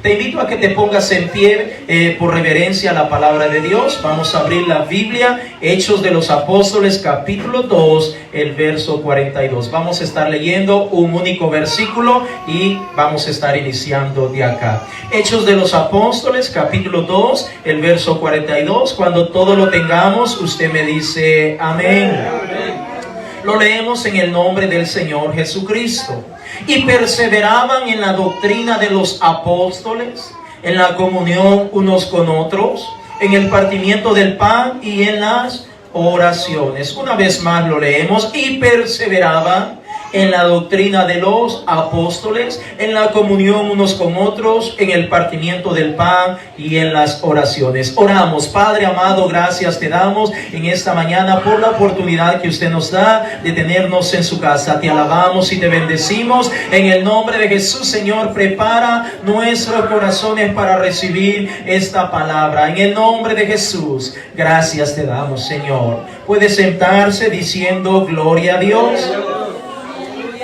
Te invito a que te pongas en pie por reverencia a la palabra de Dios. Vamos a abrir la Biblia, Hechos de los Apóstoles, capítulo 2, el verso 42. Vamos a estar leyendo un único versículo y vamos a estar iniciando de acá. Hechos de los Apóstoles, capítulo 2, el verso 42. Cuando todo lo tengamos, usted me dice amén. Lo leemos en el nombre del Señor Jesucristo. Y perseveraban en la doctrina de los apóstoles, en la comunión unos con otros, en el partimiento del pan y en las oraciones. Una vez más lo leemos. Y perseveraban en la doctrina de los apóstoles, en la comunión unos con otros, en el partimiento del pan y en las oraciones. Oramos. Padre amado, gracias te damos en esta mañana por la oportunidad que usted nos da de tenernos en su casa. Te alabamos y te bendecimos en el nombre de Jesús. Señor, prepara nuestros corazones para recibir esta palabra. En el nombre de Jesús, gracias te damos, Señor. Puede sentarse diciendo gloria a Dios.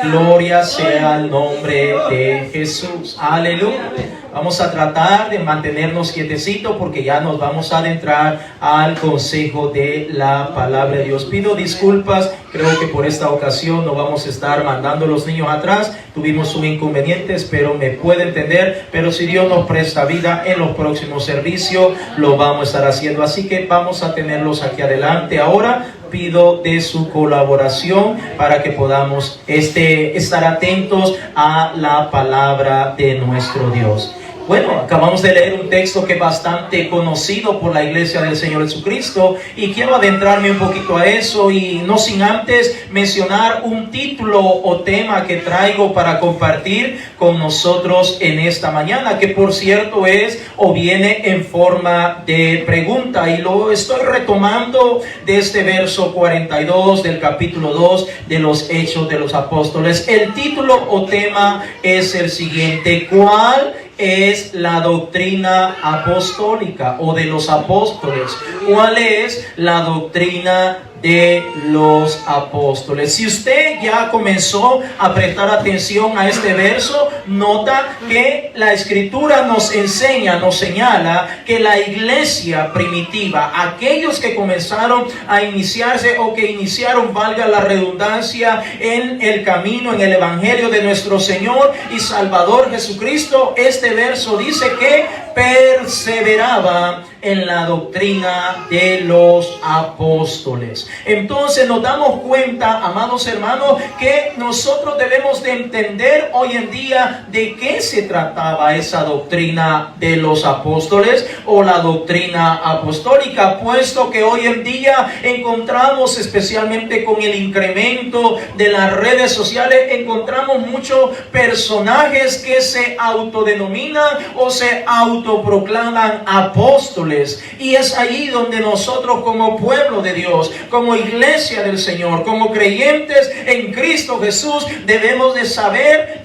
Gloria sea el nombre de Jesús. Aleluya. Vamos a tratar de mantenernos quietecitos porque ya nos vamos a adentrar al consejo de la palabra de Dios. Pido disculpas, creo que por esta ocasión no vamos a estar mandando a los niños atrás. Tuvimos un inconveniente, espero me pueda entender, pero si Dios nos presta vida en los próximos servicios, lo vamos a estar haciendo. Así que vamos a tenerlos aquí adelante ahora. Pido de su colaboración para que podamos estar atentos a la palabra de nuestro Dios. Bueno, acabamos de leer un texto que es bastante conocido por la iglesia del Señor Jesucristo y quiero adentrarme un poquito a eso y no sin antes mencionar un título o tema que traigo para compartir con nosotros en esta mañana, que por cierto es o viene en forma de pregunta, y lo estoy retomando de este verso 42 del capítulo 2 de los Hechos de los Apóstoles. El título o tema es el siguiente: ¿cuál es la doctrina apostólica o de los apóstoles? ¿Cuál es la doctrina de los apóstoles? Si usted ya comenzó a prestar atención a este verso, nota que la escritura nos enseña, nos señala que la iglesia primitiva, aquellos que comenzaron a iniciarse o que iniciaron, valga la redundancia, en el camino, en el evangelio de nuestro Señor y Salvador Jesucristo, este verso dice que perseveraba en la doctrina de los apóstoles. Entonces nos damos cuenta, amados hermanos, que nosotros debemos de entender hoy en día de qué se trataba esa doctrina de los apóstoles o la doctrina apostólica, puesto que hoy en día encontramos, especialmente con el incremento de las redes sociales, encontramos muchos personajes que se autodenominan o se autoproclaman apóstoles. Y es allí donde nosotros, como pueblo de Dios, como iglesia del Señor, como creyentes en Cristo Jesús, debemos de saber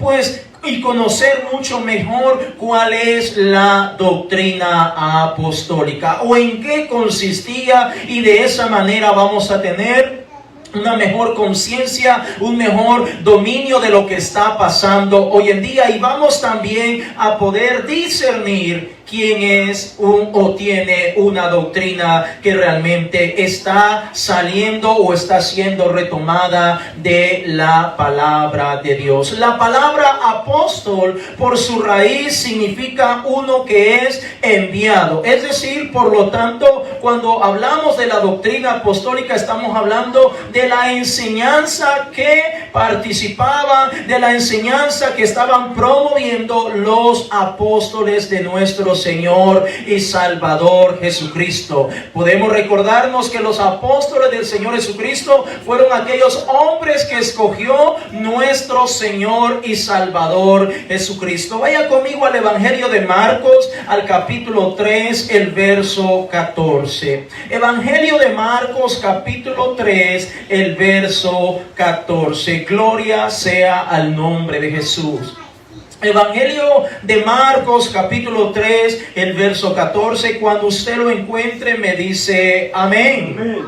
y conocer mucho mejor cuál es la doctrina apostólica o en qué consistía, y de esa manera vamos a tener una mejor conciencia, un mejor dominio de lo que está pasando hoy en día, y vamos también a poder discernir quién es o tiene una doctrina que realmente está saliendo o está siendo retomada de la palabra de Dios. La palabra apóstol, por su raíz, significa uno que es enviado. Es decir, por lo tanto, cuando hablamos de la doctrina apostólica, estamos hablando de la enseñanza que participaban, de la enseñanza que estaban promoviendo los apóstoles de nuestro Señor y Salvador Jesucristo. Podemos recordarnos que los apóstoles del Señor Jesucristo fueron aquellos hombres que escogió nuestro Señor y Salvador Jesucristo. Vaya conmigo al Evangelio de Marcos, al capítulo 3, el verso 14. Evangelio de Marcos, capítulo 3, el verso 14. Gloria sea al nombre de Jesús. Evangelio de Marcos, capítulo 3, el verso 14. Cuando usted lo encuentre, me dice amén. Amén.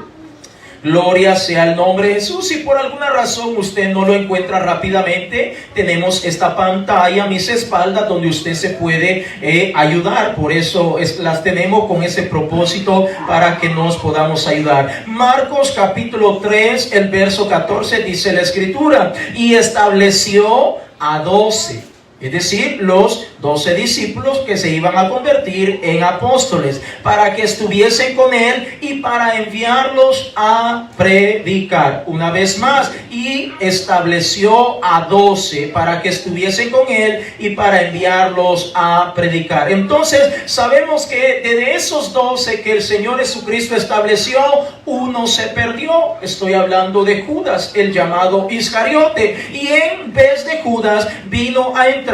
Gloria sea el nombre de Jesús. Si por alguna razón usted no lo encuentra rápidamente, tenemos esta pantalla a mis espaldas donde usted se puede ayudar. Por eso las tenemos con ese propósito, para que nos podamos ayudar. Marcos capítulo 3, el verso 14, dice la escritura: y estableció a 12. Es decir, los 12 discípulos que se iban a convertir en apóstoles, para que estuviesen con él y para enviarlos a predicar. Una vez más, y estableció a 12 para que estuviesen con él y para enviarlos a predicar. Entonces, sabemos que de esos 12 que el Señor Jesucristo estableció, uno se perdió. Estoy hablando de Judas, el llamado Iscariote. Y en vez de Judas, vino a entrar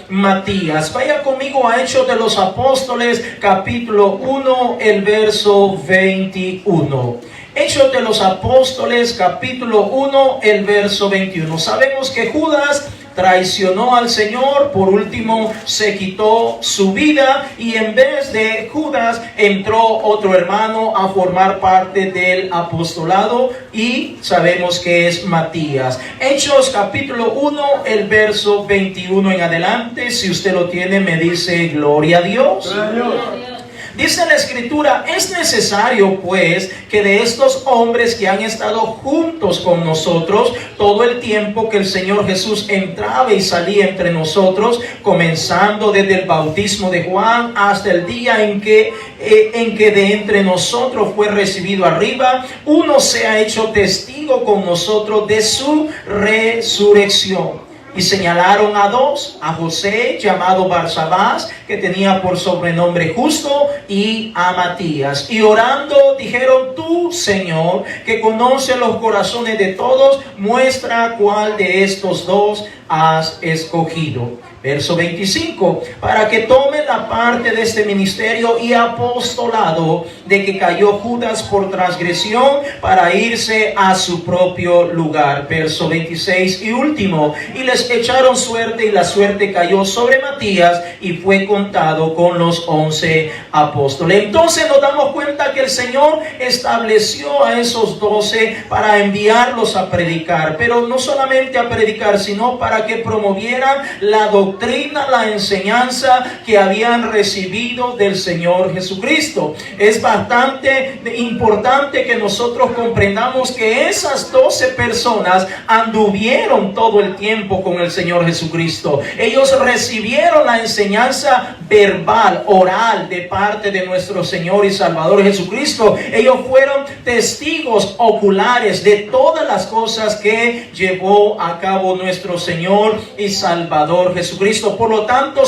Matías. Vaya conmigo a Hechos de los Apóstoles, capítulo 1, el verso 21. Hechos de los Apóstoles, capítulo 1, el verso 21. Sabemos que Judas traicionó al Señor, por último se quitó su vida, y en vez de Judas entró otro hermano a formar parte del apostolado, y sabemos que es Matías. Hechos capítulo 1, el verso 21 en adelante. Si usted lo tiene, me dice gloria a Dios. Gloria a Dios. Dice la escritura: es necesario pues que de estos hombres que han estado juntos con nosotros todo el tiempo que el Señor Jesús entraba y salía entre nosotros, comenzando desde el bautismo de Juan hasta el día en que de entre nosotros fue recibido arriba, uno sea hecho testigo con nosotros de su resurrección. Y señalaron a 2, a José, llamado Barsabás, que tenía por sobrenombre Justo, y a Matías. Y orando dijeron: tú, Señor, que conoces los corazones de todos, muestra cuál de estos 2 has escogido. Verso 25: para que tome la parte de este ministerio y apostolado de que cayó Judas por transgresión, para irse a su propio lugar. Verso 26 y último: y les echaron suerte, y la suerte cayó sobre Matías, y fue contado con los 11 apóstoles. Entonces nos damos cuenta que el Señor estableció a esos 12 para enviarlos a predicar, pero no solamente a predicar, sino para que promovieran la doctrina, la enseñanza que habían recibido del Señor Jesucristo. Es bastante importante que nosotros comprendamos que esas 12 personas anduvieron todo el tiempo con el Señor Jesucristo. Ellos recibieron la enseñanza verbal, oral, de parte de nuestro Señor y Salvador Jesucristo. Ellos fueron testigos oculares de todas las cosas que llevó a cabo nuestro Señor y Salvador Jesucristo. Por lo tanto,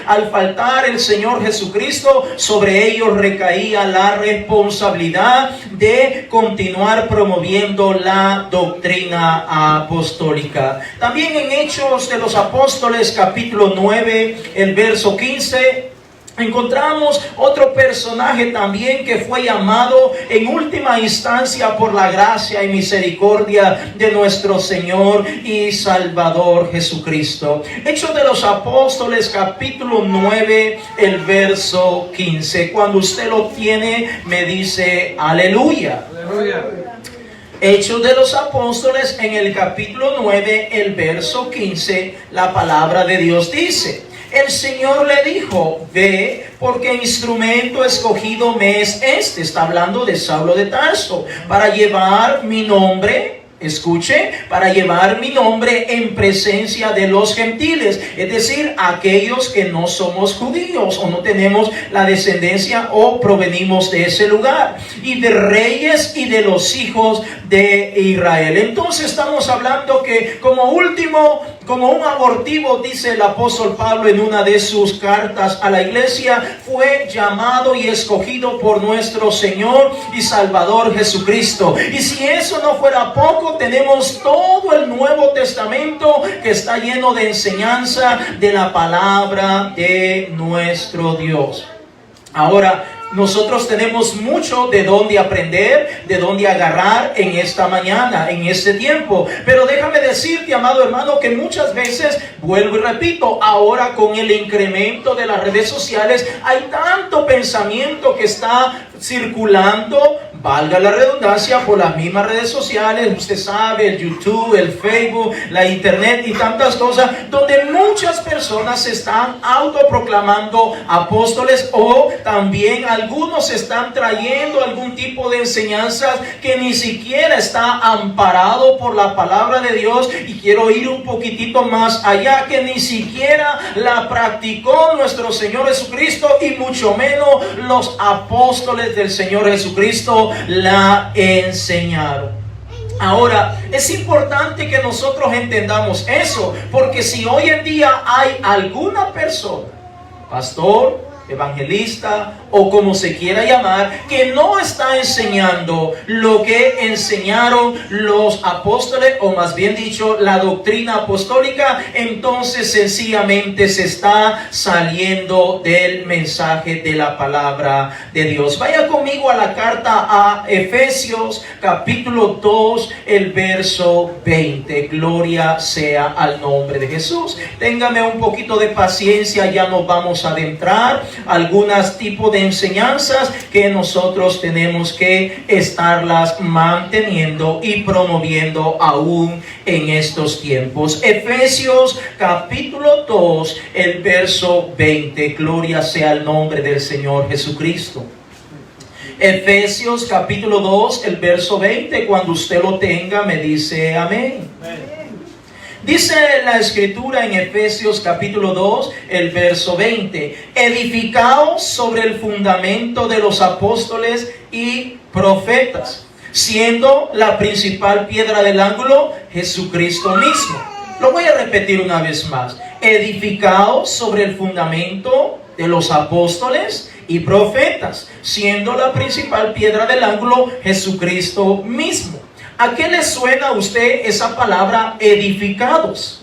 al faltar el Señor Jesucristo, sobre ellos recaía la responsabilidad de continuar promoviendo la doctrina apostólica. También en Hechos de los Apóstoles, capítulo 9, el verso 15, encontramos otro personaje también que fue llamado en última instancia por la gracia y misericordia de nuestro Señor y Salvador Jesucristo. Hechos de los Apóstoles, capítulo 9, el verso 15. Cuando usted lo tiene, me dice aleluya. Aleluya. Hechos de los Apóstoles, en el capítulo 9, el verso 15, la palabra de Dios dice: el Señor le dijo: ve, porque instrumento escogido me es este. Está hablando de Saulo de Tarso, para llevar mi nombre, escuche, para llevar mi nombre en presencia de los gentiles, es decir, aquellos que no somos judíos o no tenemos la descendencia o provenimos de ese lugar, y de reyes y de los hijos de Israel. Entonces estamos hablando que como último, como un abortivo, dice el apóstol Pablo en una de sus cartas a la iglesia, fue llamado y escogido por nuestro Señor y Salvador Jesucristo. Y si eso no fuera poco, tenemos todo el Nuevo Testamento que está lleno de enseñanza de la palabra de nuestro Dios. Ahora, nosotros tenemos mucho de dónde aprender, de dónde agarrar en esta mañana, en este tiempo. Pero déjame decirte, amado hermano, que muchas veces, vuelvo y repito, ahora con el incremento de las redes sociales, hay tanto pensamiento que está circulando, valga la redundancia, por las mismas redes sociales, usted sabe, el YouTube, el Facebook, la internet y tantas cosas, donde muchas personas se están autoproclamando apóstoles, o también algunos están trayendo algún tipo de enseñanzas que ni siquiera está amparado por la palabra de Dios. Y quiero ir un poquitito más allá, que ni siquiera la practicó nuestro Señor Jesucristo, y mucho menos los apóstoles del Señor Jesucristo la enseñaron. Ahora, es importante que nosotros entendamos eso, porque si hoy en día hay alguna persona, pastor, evangelista o como se quiera llamar, que no está enseñando lo que enseñaron los apóstoles, o más bien dicho, la doctrina apostólica, entonces sencillamente se está saliendo del mensaje de la palabra de Dios. Vaya conmigo a la carta a Efesios capítulo 2, el verso 20. Gloria sea al nombre de Jesús. Téngame un poquito de paciencia, ya nos vamos a adentrar algunos tipos de enseñanzas que nosotros tenemos que estarlas manteniendo y promoviendo aún en estos tiempos. Efesios capítulo 2, el verso 20. Gloria sea el nombre del Señor Jesucristo. Efesios capítulo 2, el verso 20. Cuando usted lo tenga, me dice amén. Dice la escritura en Efesios capítulo 2, el verso 20: edificaos sobre el fundamento de los apóstoles y profetas, siendo la principal piedra del ángulo Jesucristo mismo. Lo voy a repetir una vez más: edificaos sobre el fundamento de los apóstoles y profetas, siendo la principal piedra del ángulo Jesucristo mismo. ¿A qué le suena a usted esa palabra edificados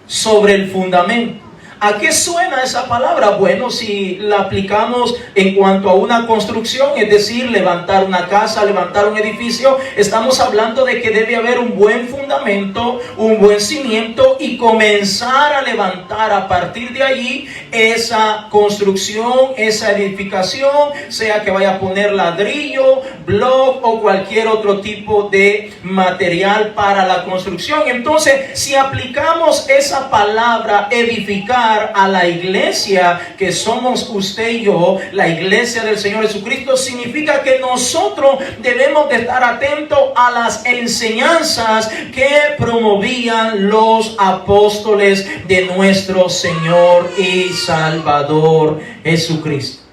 sobre el fundamento? ¿A qué suena esa palabra? Bueno, si la aplicamos en cuanto a una construcción, es decir, levantar una casa, levantar un edificio, estamos hablando de que debe haber un buen fundamento, un buen cimiento, y comenzar a levantar a partir de allí esa construcción, esa edificación, sea que vaya a poner ladrillo, block o cualquier otro tipo de material para la construcción. Entonces, si aplicamos esa palabra edificar a la iglesia que somos usted y yo, la iglesia del Señor Jesucristo, significa que nosotros debemos de estar atentos a las enseñanzas que promovían los apóstoles de nuestro Señor y Salvador Jesucristo.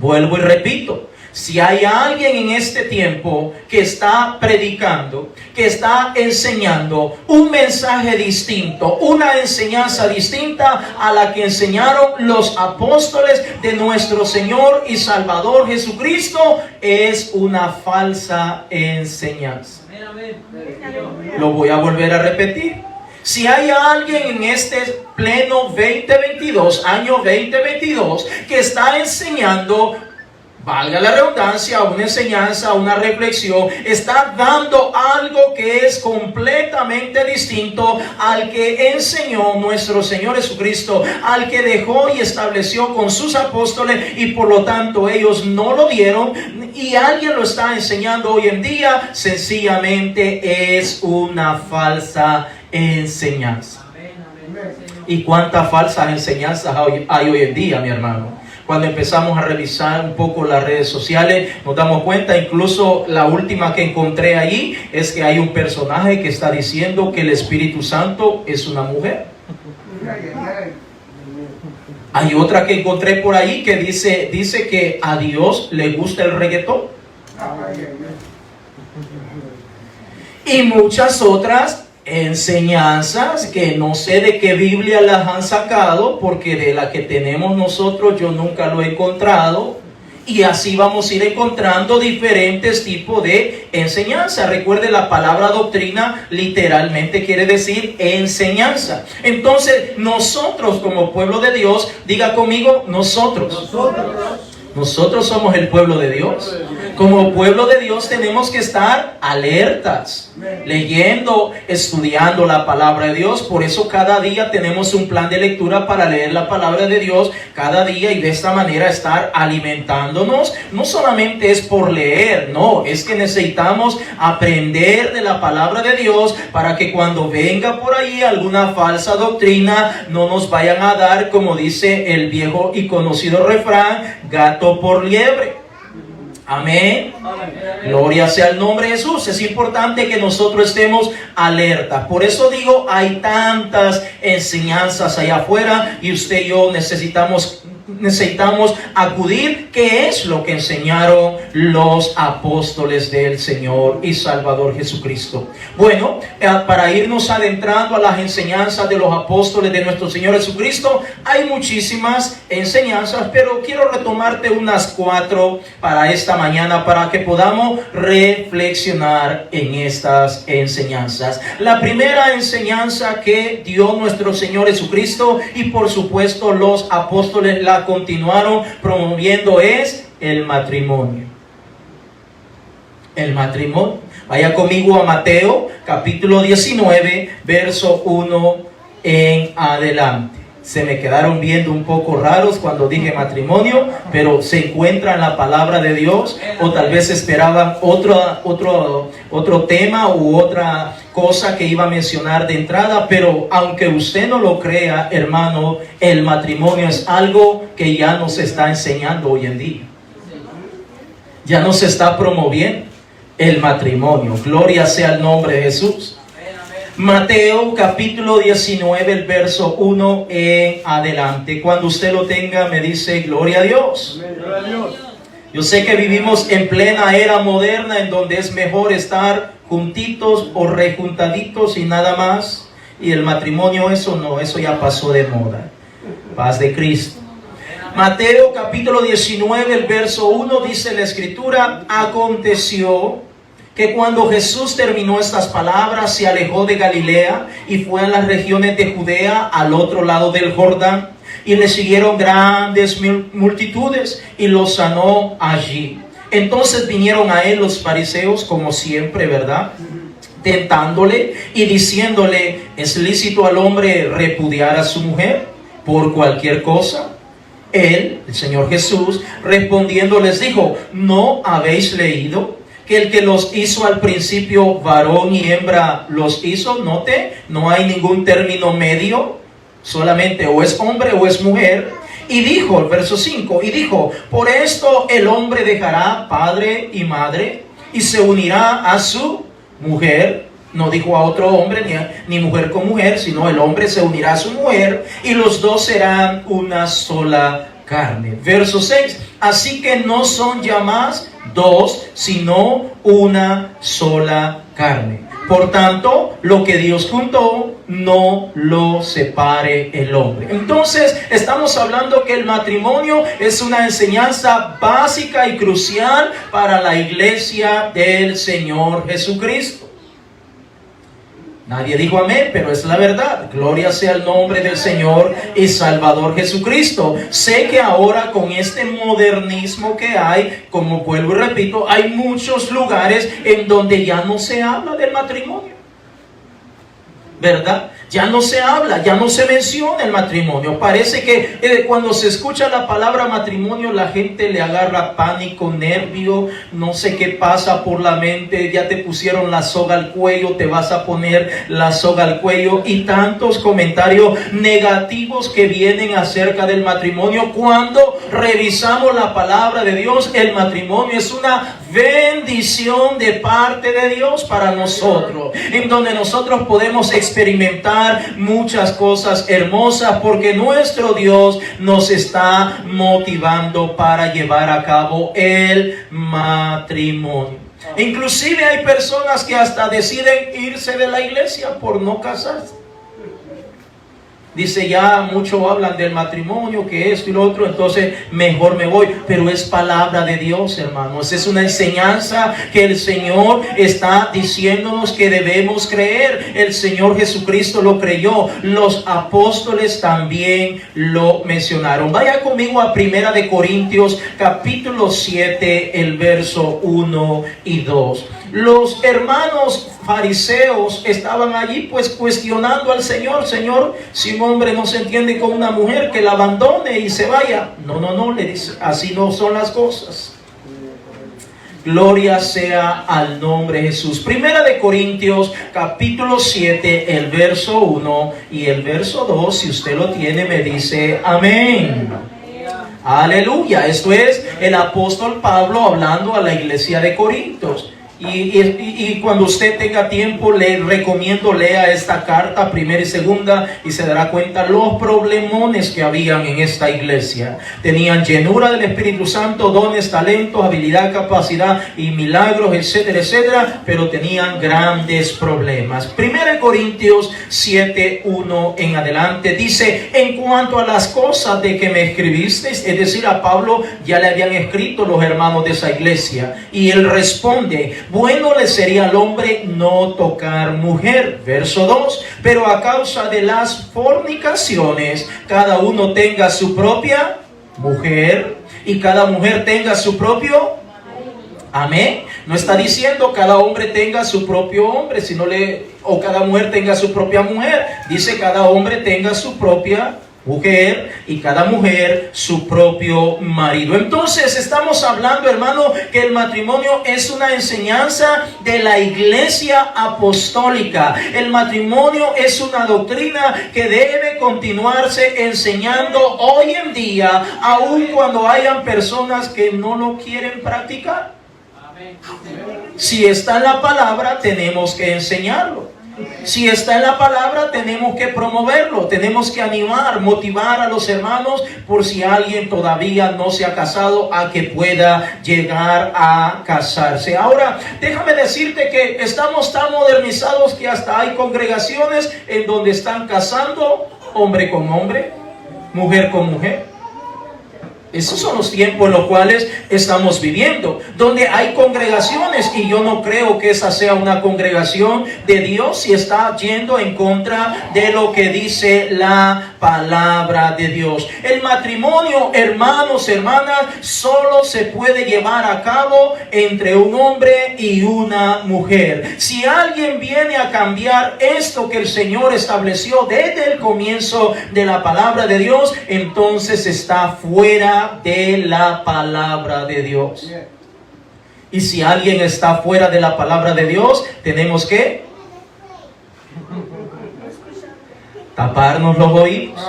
Vuelvo y repito: si hay alguien en este tiempo que está predicando, que está enseñando un mensaje distinto, una enseñanza distinta a la que enseñaron los apóstoles de nuestro Señor y Salvador Jesucristo, es una falsa enseñanza. Lo voy a volver a repetir. Si hay alguien en este pleno 2022, año 2022, que está enseñando, valga la redundancia, una enseñanza, una reflexión, está dando algo que es completamente distinto al que enseñó nuestro Señor Jesucristo, al que dejó y estableció con sus apóstoles, y por lo tanto ellos no lo dieron, y alguien lo está enseñando hoy en día, sencillamente es una falsa enseñanza. ¿Y cuántas falsas enseñanzas hay hoy en día, mi hermano? Cuando empezamos a revisar un poco las redes sociales, nos damos cuenta, incluso la última que encontré allí, es que hay un personaje que está diciendo que el Espíritu Santo es una mujer. Hay otra que encontré por ahí que dice que a Dios le gusta el reggaetón. Y muchas otras enseñanzas que no sé de qué Biblia las han sacado, porque de la que tenemos nosotros yo nunca lo he encontrado, y así vamos a ir encontrando diferentes tipos de enseñanza. Recuerde, la palabra doctrina literalmente quiere decir enseñanza. Entonces nosotros como pueblo de Dios, diga conmigo, nosotros Nosotros somos el pueblo de Dios. Como pueblo de Dios tenemos que estar alertas, leyendo, estudiando la palabra de Dios. Por eso cada día tenemos un plan de lectura para leer la palabra de Dios cada día y de esta manera estar alimentándonos. No solamente es por leer, no, es que necesitamos aprender de la palabra de Dios para que cuando venga por ahí alguna falsa doctrina no nos vayan a dar, como dice el viejo y conocido refrán, gato por liebre. Amén. Gloria sea el nombre de Jesús. Es importante que nosotros estemos alertas. Por eso digo, hay tantas enseñanzas allá afuera y usted y yo necesitamos acudir. ¿Qué es lo que enseñaron los apóstoles del Señor y Salvador Jesucristo? Bueno, para irnos adentrando a las enseñanzas de los apóstoles de nuestro Señor Jesucristo, hay muchísimas enseñanzas, pero quiero retomarte unas 4 para esta mañana para que podamos reflexionar en estas enseñanzas. La primera enseñanza que dio nuestro Señor Jesucristo y por supuesto los apóstoles la continuaron promoviendo es el matrimonio. El matrimonio. Vaya conmigo a Mateo capítulo 19, verso 1 en adelante. Se me quedaron viendo un poco raros cuando dije matrimonio, pero se encuentra en la palabra de Dios, o tal vez esperaban otro tema u otra cosa que iba a mencionar de entrada, pero aunque usted no lo crea, hermano, el matrimonio es algo que ya nos está enseñando hoy en día. Ya nos está promoviendo el matrimonio. Gloria sea el nombre de Jesús. Mateo capítulo 19, el verso 1 en adelante. Cuando usted lo tenga, me dice gloria a Dios. Gloria a Dios. Yo sé que vivimos en plena era moderna en donde es mejor estar juntitos o rejuntaditos y nada más. Y el matrimonio, eso no, eso ya pasó de moda. Paz de Cristo. Mateo capítulo 19, el verso 1 dice la escritura: aconteció que cuando Jesús terminó estas palabras, se alejó de Galilea y fue a las regiones de Judea, al otro lado del Jordán, y le siguieron grandes multitudes, y los sanó allí. Entonces vinieron a él los fariseos, como siempre, ¿verdad?, tentándole y diciéndole: ¿es lícito al hombre repudiar a su mujer por cualquier cosa? Él, el Señor Jesús, respondiendo les dijo: ¿no habéis leído que el que los hizo al principio varón y hembra los hizo? Note, no hay ningún término medio, solamente o es hombre o es mujer. Y dijo, el verso 5, y dijo: por esto el hombre dejará padre y madre y se unirá a su mujer. No dijo a otro hombre ni mujer con mujer, sino el hombre se unirá a su mujer y los dos serán una sola carne. Verso 6, así que no son ya más dos, sino una sola carne. Por tanto, lo que Dios juntó, no lo separe el hombre. Entonces, estamos hablando que el matrimonio es una enseñanza básica y crucial para la iglesia del Señor Jesucristo. Nadie dijo amén, pero es la verdad. Gloria sea el nombre del Señor y Salvador Jesucristo. Sé que ahora con este modernismo que hay, como vuelvo y repito, hay muchos lugares en donde ya no se habla del matrimonio, ¿verdad? Ya no se habla, ya no se menciona el matrimonio. Parece que cuando se escucha la palabra matrimonio, la gente le agarra pánico, nervio, no sé qué pasa por la mente. Ya te pusieron la soga al cuello, te vas a poner la soga al cuello, y tantos comentarios negativos que vienen acerca del matrimonio. Cuando revisamos la palabra de Dios, el matrimonio es una bendición de parte de Dios para nosotros, en donde nosotros podemos experimentar muchas cosas hermosas, porque nuestro Dios nos está motivando para llevar a cabo el matrimonio. Inclusive hay personas que hasta deciden irse de la iglesia por no casarse. Dice, ya mucho hablan del matrimonio, que esto y lo otro, entonces mejor me voy. Pero es palabra de Dios, hermanos. Es una enseñanza que el Señor está diciéndonos que debemos creer. El Señor Jesucristo lo creyó. Los apóstoles también lo mencionaron. Vaya conmigo a 1 de Corintios capítulo 7, el verso 1 y 2. Los hermanos fariseos estaban allí pues cuestionando al Señor. Señor, si un hombre no se entiende con una mujer, que la abandone y se vaya. No, le dice, así no son las cosas. Gloria sea al nombre de Jesús. 1 de Corintios capítulo 7, el verso 1 y el verso 2, si usted lo tiene, me dice amén. Aleluya. Esto es el apóstol Pablo hablando a la iglesia de Corintios. Y cuando usted tenga tiempo, le recomiendo lea esta carta, primera y segunda, y se dará cuenta los problemones que habían en esta iglesia. Tenían llenura del Espíritu Santo, dones, talentos, habilidad, capacidad y milagros, etcétera, etcétera, pero tenían grandes problemas. 1 Corintios 7, 1 en adelante dice: en cuanto a las cosas de que me escribisteis, es decir, a Pablo ya le habían escrito los hermanos de esa iglesia, y él responde: bueno le sería al hombre no tocar mujer. Verso 2: pero a causa de las fornicaciones, cada uno tenga su propia mujer y cada mujer tenga su propio. Amén. No está diciendo cada hombre tenga su propio hombre, sino o cada mujer tenga su propia mujer. Dice cada hombre tenga su propia mujer y cada mujer su propio marido. Entonces estamos hablando, hermano, que el matrimonio es una enseñanza de la iglesia apostólica. El matrimonio es una doctrina que debe continuarse enseñando hoy en día, aun cuando hayan personas que no lo quieren practicar. Si está en la palabra, tenemos que enseñarlo. Si está en la palabra, tenemos que promoverlo, tenemos que animar, motivar a los hermanos, por si alguien todavía no se ha casado, a que pueda llegar a casarse. Ahora, déjame decirte que estamos tan modernizados que hasta hay congregaciones en donde están casando hombre con hombre, mujer con mujer. Esos son los tiempos en los cuales estamos viviendo, donde hay congregaciones, y yo no creo que esa sea una congregación de Dios si está yendo en contra de lo que dice la palabra de Dios. El matrimonio, hermanos, hermanas, solo se puede llevar a cabo entre un hombre y una mujer. Si alguien viene a cambiar esto que el Señor estableció desde el comienzo de la palabra de Dios, entonces está fuera de la palabra de Dios. Y si alguien está fuera de la palabra de Dios, tenemos que taparnos los oídos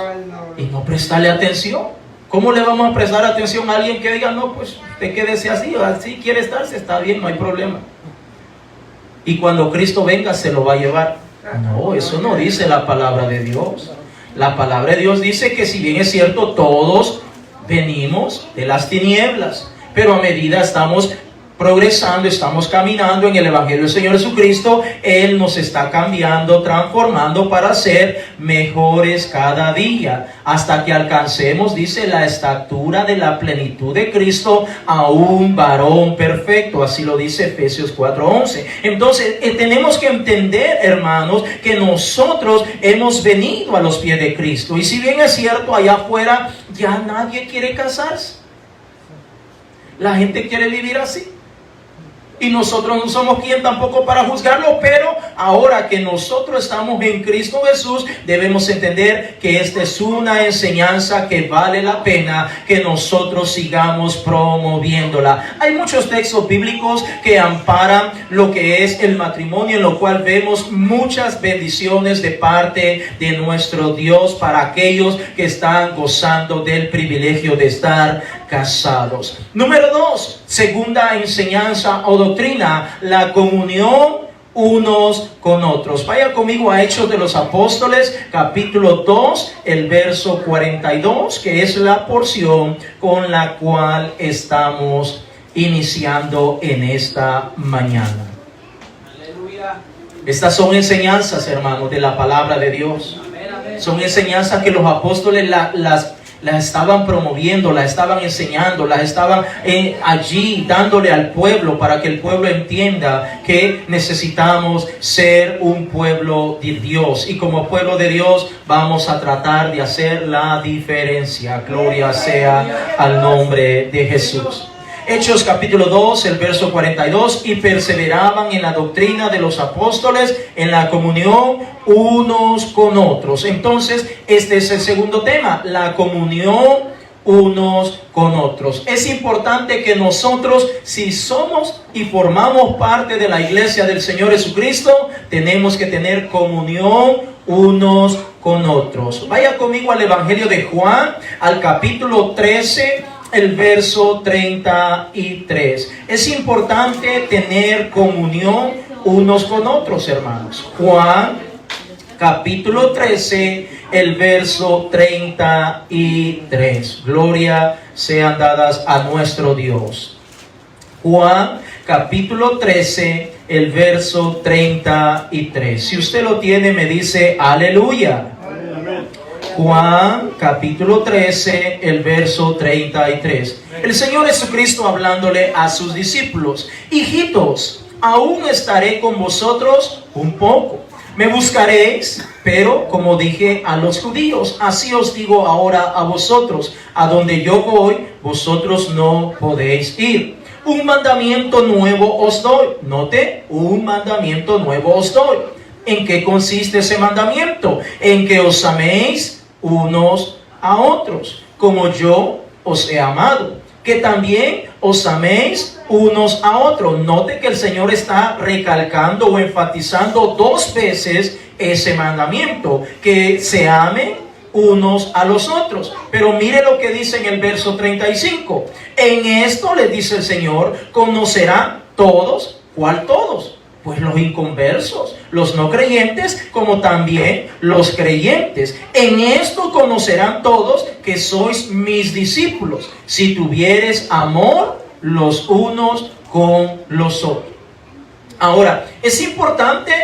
y no prestarle atención. ¿Cómo le vamos a prestar atención a alguien que diga: no, pues usted quédese así quiere estarse, está bien, no hay problema, y cuando Cristo venga se lo va a llevar? No, eso no dice la palabra de Dios. La palabra de Dios dice que, si bien es cierto, todos venimos de las tinieblas, pero a medida estamos progresando, estamos caminando en el Evangelio del Señor Jesucristo, Él nos está cambiando, transformando para ser mejores cada día, hasta que alcancemos, dice, la estatura de la plenitud de Cristo, a un varón perfecto. Así lo dice Efesios 4:11. Entonces tenemos que entender, hermanos, que nosotros hemos venido a los pies de Cristo, y si bien es cierto, allá afuera ya nadie quiere casarse, la gente quiere vivir así, y nosotros no somos quien tampoco para juzgarlo, pero ahora que nosotros estamos en Cristo Jesús, debemos entender que esta es una enseñanza que vale la pena que nosotros sigamos promoviéndola. Hay muchos textos bíblicos que amparan lo que es el matrimonio, en lo cual vemos muchas bendiciones de parte de nuestro Dios para aquellos que están gozando del privilegio de estar casados. Número 2, segunda enseñanza o doctrina: la comunión unos con otros. Vaya conmigo a Hechos de los Apóstoles, capítulo 2, el verso 42, que es la porción con la cual estamos iniciando en esta mañana. Aleluya. Estas son enseñanzas, hermanos, de la palabra de Dios. Son enseñanzas que los apóstoles las estaban promoviendo, las estaban enseñando, las estaban allí dándole al pueblo para que el pueblo entienda que necesitamos ser un pueblo de Dios. Y como pueblo de Dios vamos a tratar de hacer la diferencia. Gloria sea al nombre de Jesús. Hechos capítulo 2, el verso 42, y perseveraban en la doctrina de los apóstoles, en la comunión unos con otros. Entonces, este es el segundo tema, la comunión unos con otros. Es importante que nosotros, si somos y formamos parte de la iglesia del Señor Jesucristo, tenemos que tener comunión unos con otros. Vaya conmigo al Evangelio de Juan, al capítulo 13, el verso 33. Es importante tener comunión unos con otros, hermanos. Juan, capítulo 13, el verso 33. Gloria sean dadas a nuestro Dios. Juan, capítulo 13, el verso 33. Si usted lo tiene, me dice aleluya. Juan capítulo 13, el verso 33. El Señor Jesucristo hablándole a sus discípulos: hijitos, aún estaré con vosotros un poco. Me buscaréis, pero como dije a los judíos, así os digo ahora a vosotros: a donde yo voy, vosotros no podéis ir. Un mandamiento nuevo os doy. Note, un mandamiento nuevo os doy. ¿En qué consiste ese mandamiento? En que os améis unos a otros, como yo os he amado, que también os améis unos a otros. Note que el Señor está recalcando o enfatizando dos veces ese mandamiento, que se amen unos a los otros. Pero mire lo que dice en el verso 35. En esto les dice el Señor: conocerán todos. ¿Cuál todos? Pues los inconversos, los no creyentes, como también los creyentes. En esto conocerán todos que sois mis discípulos, si tuviereis amor los unos con los otros. Ahora, es importante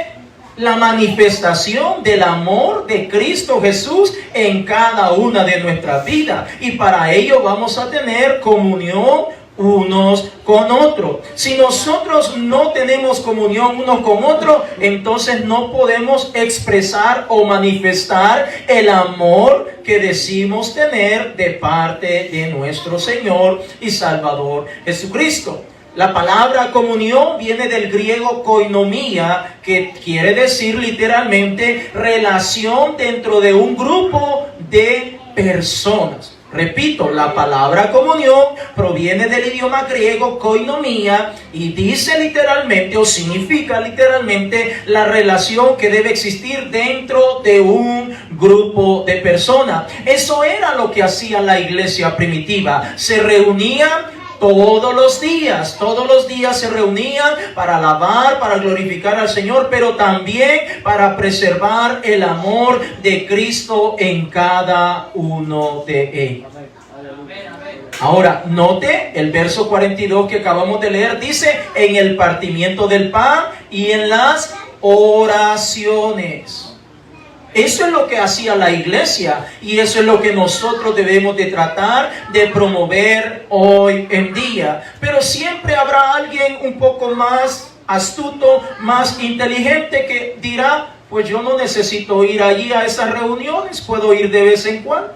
la manifestación del amor de Cristo Jesús en cada una de nuestras vidas. Y para ello vamos a tener comunión unos con otros. Si nosotros no tenemos comunión unos con otros, entonces no podemos expresar o manifestar el amor que decimos tener de parte de nuestro Señor y Salvador Jesucristo. La palabra comunión viene del griego koinomía, que quiere decir literalmente relación dentro de un grupo de personas. Repito, la palabra comunión proviene del idioma griego koinomía y dice literalmente, o significa literalmente, la relación que debe existir dentro de un grupo de personas. Eso era lo que hacía la iglesia primitiva. Se reunían todos los días se reunían para alabar, para glorificar al Señor, pero también para preservar el amor de Cristo en cada uno de ellos. Ahora, note el verso 42 que acabamos de leer, dice: en el partimiento del pan y en las oraciones. Eso es lo que hacía la iglesia y eso es lo que nosotros debemos de tratar de promover hoy en día. Pero siempre habrá alguien un poco más astuto, más inteligente, que dirá: pues yo no necesito ir allí a esas reuniones, puedo ir de vez en cuando.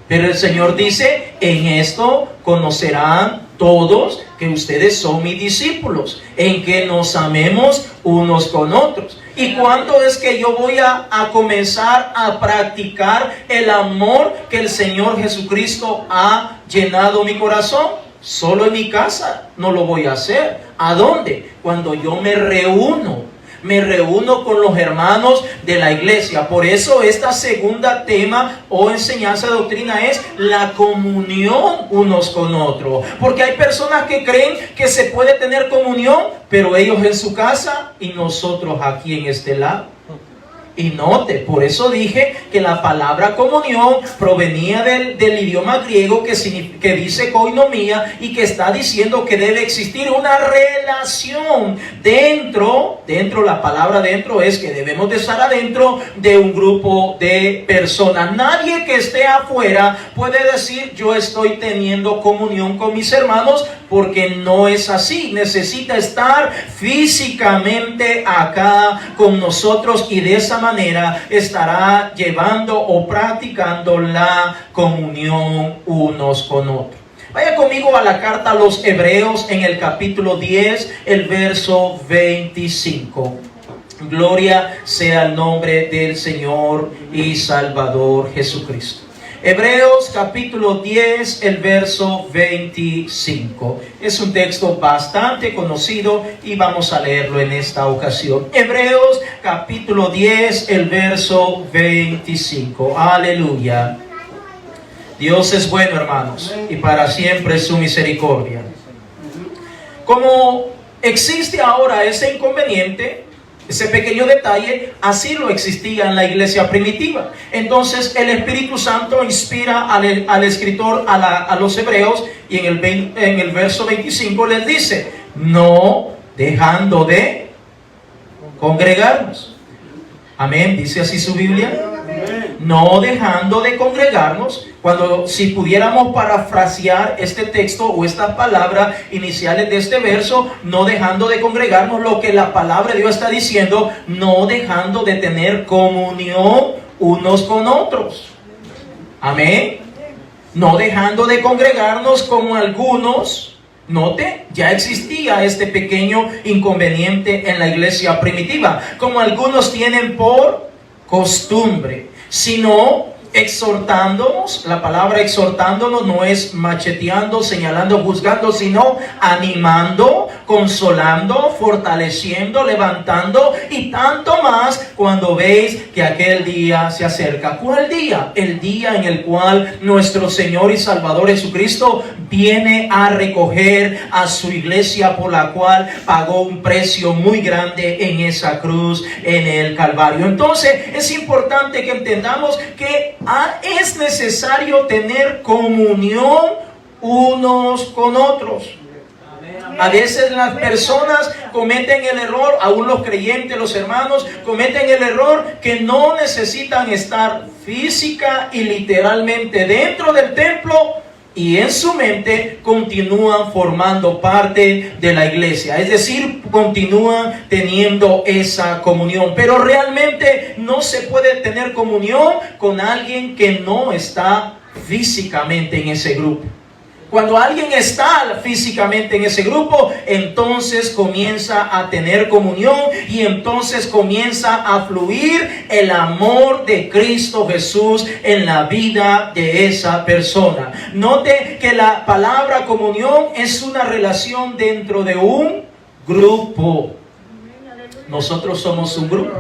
Pero el Señor dice: en esto conocerán todos que ustedes son mis discípulos, en que nos amemos unos con otros. ¿Y cuándo es que yo voy a comenzar a practicar el amor que el Señor Jesucristo ha llenado mi corazón? Solo en mi casa no lo voy a hacer. ¿A dónde? Cuando yo me reúno con los hermanos de la iglesia. Por eso esta segunda tema o enseñanza de doctrina es la comunión unos con otros. Porque hay personas que creen que se puede tener comunión, pero ellos en su casa y nosotros aquí en este lado. Y note, por eso dije que la palabra comunión provenía del idioma griego que dice koinomía, y que está diciendo que debe existir una relación dentro, la palabra dentro es que debemos de estar adentro de un grupo de personas. Nadie que esté afuera puede decir yo estoy teniendo comunión con mis hermanos, porque no es así. Necesita estar físicamente acá con nosotros, y de esa manera estará llevando o practicando la comunión unos con otros. Vaya conmigo a la carta a los Hebreos en el capítulo 10, el verso 25. Gloria sea el nombre del Señor y Salvador Jesucristo. Hebreos capítulo 10, el verso 25. Es un texto bastante conocido y vamos a leerlo en esta ocasión. Hebreos capítulo 10, el verso 25. Aleluya. Dios es bueno, hermanos, y para siempre es su misericordia. Como existe ahora ese inconveniente, ese pequeño detalle, así lo existía en la iglesia primitiva. Entonces el Espíritu Santo inspira al escritor a los hebreos, y en el verso 25 les dice: no dejando de congregarnos. Amén, dice así su Biblia. No dejando de congregarnos. Si pudiéramos parafrasear este texto o estas palabras iniciales de este verso, no dejando de congregarnos, lo que la palabra de Dios está diciendo, no dejando de tener comunión unos con otros. Amén. No dejando de congregarnos como algunos. Note, ya existía este pequeño inconveniente en la iglesia primitiva, como algunos tienen por costumbre, sino exhortándonos. La palabra exhortándonos no es macheteando, señalando, juzgando, sino animando, consolando, fortaleciendo, levantando, y tanto más cuando veis que aquel día se acerca. ¿Cuál día? El día en el cual nuestro Señor y Salvador Jesucristo viene a recoger a su iglesia, por la cual pagó un precio muy grande en esa cruz, en el Calvario. Entonces es importante que entendamos que es necesario tener comunión unos con otros. A veces las personas cometen el error, aún los creyentes, los hermanos, cometen el error que no necesitan estar física y literalmente dentro del templo, y en su mente continúan formando parte de la iglesia, es decir, continúan teniendo esa comunión, pero realmente no se puede tener comunión con alguien que no está físicamente en ese grupo. Cuando alguien está físicamente en ese grupo, entonces comienza a tener comunión, y entonces comienza a fluir el amor de Cristo Jesús en la vida de esa persona. Note que la palabra comunión es una relación dentro de un grupo. Nosotros somos un grupo.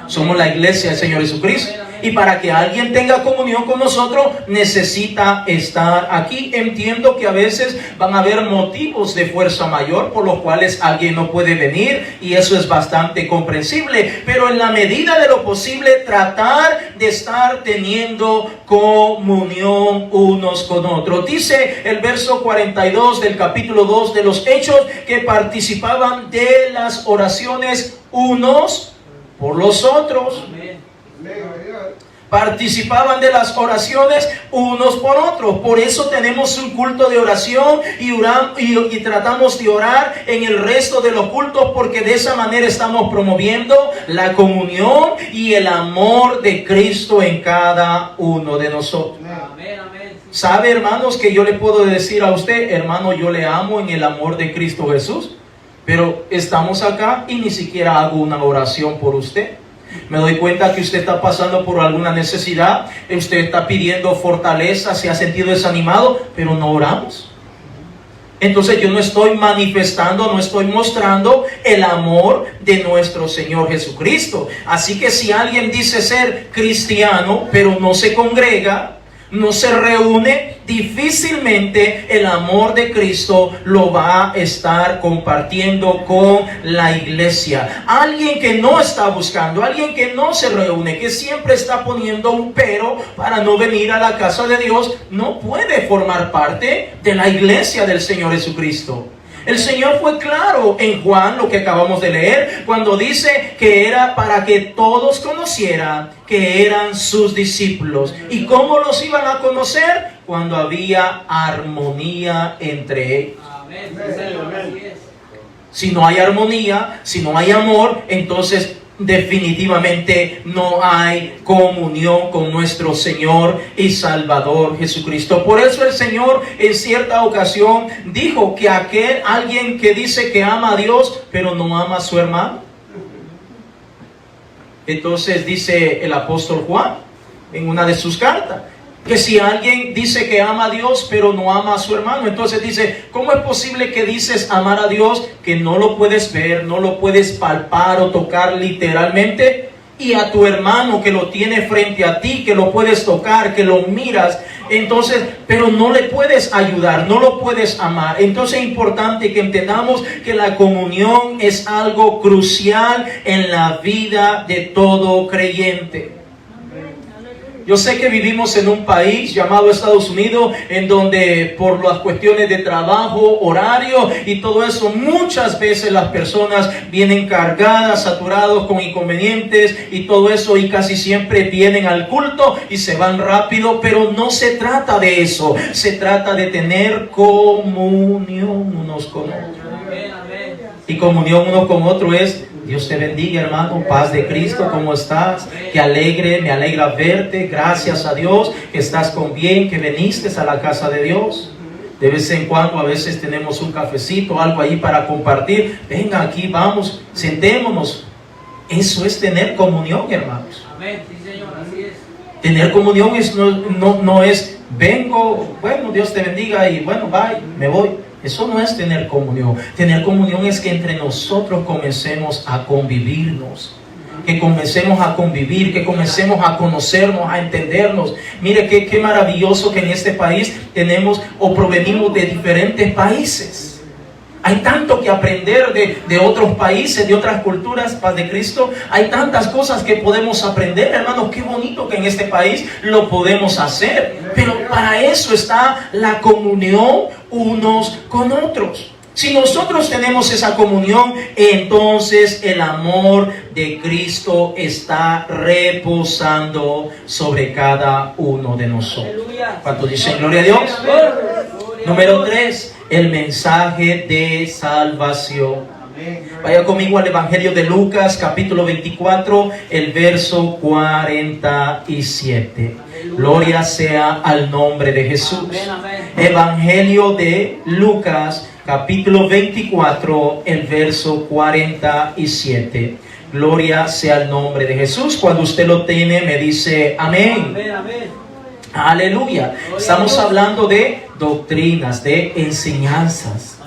Somos la iglesia del Señor Jesucristo. Y para que alguien tenga comunión con nosotros, necesita estar aquí. Entiendo que a veces van a haber motivos de fuerza mayor por los cuales alguien no puede venir, y eso es bastante comprensible. Pero en la medida de lo posible, tratar de estar teniendo comunión unos con otros. Dice el verso 42 del capítulo 2 de los Hechos que participaban de las oraciones unos por los otros. Participaban de las oraciones unos por otros. Por eso tenemos un culto de oración y tratamos de orar en el resto de los cultos, porque de esa manera estamos promoviendo la comunión y el amor de Cristo en cada uno de nosotros. Amén, amén. ¿Sabe, hermanos, que yo le puedo decir a usted: hermano, yo le amo en el amor de Cristo Jesús? Pero estamos acá y ni siquiera hago una oración por usted. Me doy cuenta que usted está pasando por alguna necesidad, usted está pidiendo fortaleza, se ha sentido desanimado, pero no oramos. Entonces yo no estoy manifestando, no estoy mostrando el amor de nuestro Señor Jesucristo. Así que si alguien dice ser cristiano, pero no se congrega, no se reúne, difícilmente el amor de Cristo lo va a estar compartiendo con la iglesia. Alguien que no está buscando, alguien que no se reúne, que siempre está poniendo un pero para no venir a la casa de Dios, no puede formar parte de la iglesia del Señor Jesucristo. El Señor fue claro en Juan, lo que acabamos de leer, cuando dice que era para que todos conocieran que eran sus discípulos. ¿Y cómo los iban a conocer? Cuando había armonía entre ellos. Amén. Si no hay armonía, si no hay amor, entonces definitivamente no hay comunión con nuestro Señor y Salvador Jesucristo. Por eso el Señor en cierta ocasión dijo que alguien que dice que ama a Dios pero no ama a su hermano. Entonces dice el apóstol Juan en una de sus cartas que si alguien dice que ama a Dios pero no ama a su hermano, entonces dice, ¿cómo es posible que dices amar a Dios que no lo puedes ver, no lo puedes palpar o tocar literalmente? Y a tu hermano que lo tiene frente a ti, que lo puedes tocar, que lo miras, entonces, pero no le puedes ayudar, no lo puedes amar. Entonces es importante que entendamos que la comunión es algo crucial en la vida de todo creyente. Yo sé que vivimos en un país llamado Estados Unidos, en donde por las cuestiones de trabajo, horario y todo eso, muchas veces las personas vienen cargadas, saturados con inconvenientes y todo eso, y casi siempre vienen al culto y se van rápido, pero no se trata de eso, se trata de tener comunión unos con otros. Y comunión uno con otro es: Dios te bendiga, hermano, paz de Cristo, ¿cómo estás? Qué alegre, me alegra verte, gracias a Dios, que estás con bien, que viniste a la casa de Dios. De vez en cuando, a veces tenemos un cafecito, algo ahí para compartir. Venga, aquí vamos, sentémonos. Eso es tener comunión, hermanos. Amén, sí, Señor, así es. Tener comunión no es, vengo, bueno, Dios te bendiga y bueno, bye, me voy. Eso no es tener comunión. Tener comunión es que entre nosotros comencemos a convivirnos. Que comencemos a convivir, que comencemos a conocernos, a entendernos. Mire qué maravilloso que en este país tenemos o provenimos de diferentes países. Hay tanto que aprender de otros países, de otras culturas, paz de Cristo. Hay tantas cosas que podemos aprender, hermanos. Qué bonito que en este país lo podemos hacer. Pero para eso está la comunión unos con otros. Si nosotros tenemos esa comunión, entonces el amor de Cristo está reposando sobre cada uno de nosotros. ¿Cuántos dicen gloria a Dios? Número 3, el mensaje de salvación. Vaya conmigo al Evangelio de Lucas, capítulo 24, el verso 47. Gloria sea al nombre de Jesús. Evangelio de Lucas, capítulo 24, el verso 47. Gloria sea al nombre de Jesús. Cuando usted lo tiene, me dice amén. Amén, amén. Aleluya. Estamos hablando de doctrinas, de enseñanzas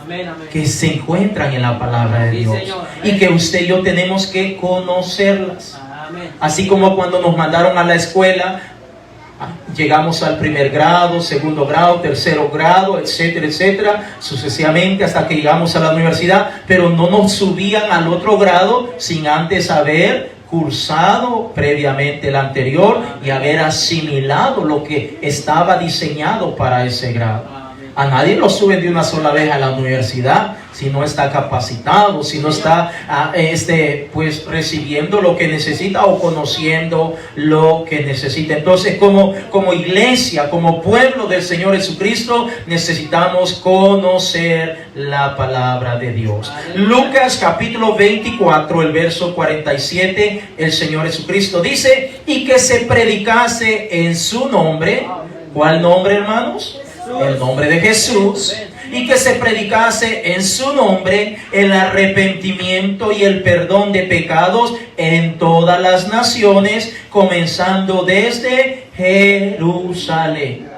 que se encuentran en la palabra de Dios y que usted y yo tenemos que conocerlas. Así como cuando nos mandaron a la escuela, llegamos al primer grado, segundo grado, tercero grado, etcétera, etcétera, sucesivamente hasta que llegamos a la universidad, pero no nos subían al otro grado sin antes haber cursado previamente el anterior y haber asimilado lo que estaba diseñado para ese grado. A nadie lo suben de una sola vez a la universidad si no está capacitado, si no está pues recibiendo lo que necesita o conociendo lo que necesita. Entonces, como iglesia, como pueblo del Señor Jesucristo, necesitamos conocer la palabra de Dios. Lucas capítulo 24, el verso 47, el Señor Jesucristo dice: y que se predicase en su nombre. ¿Cuál nombre, hermanos? El nombre de Jesús. Y que se predicase en su nombre el arrepentimiento y el perdón de pecados en todas las naciones, comenzando desde Jerusalén.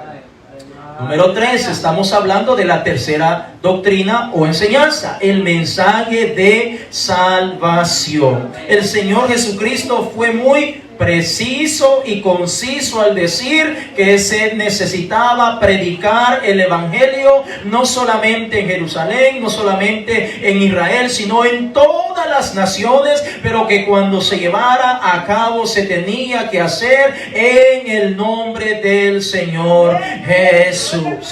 Número 3, estamos hablando de la tercera doctrina o enseñanza, el mensaje de salvación. El Señor Jesucristo fue muy preciso y conciso al decir que se necesitaba predicar el evangelio no solamente en Jerusalén, no solamente en Israel, sino en todas las naciones, pero que cuando se llevara a cabo se tenía que hacer en el nombre del Señor Jesús.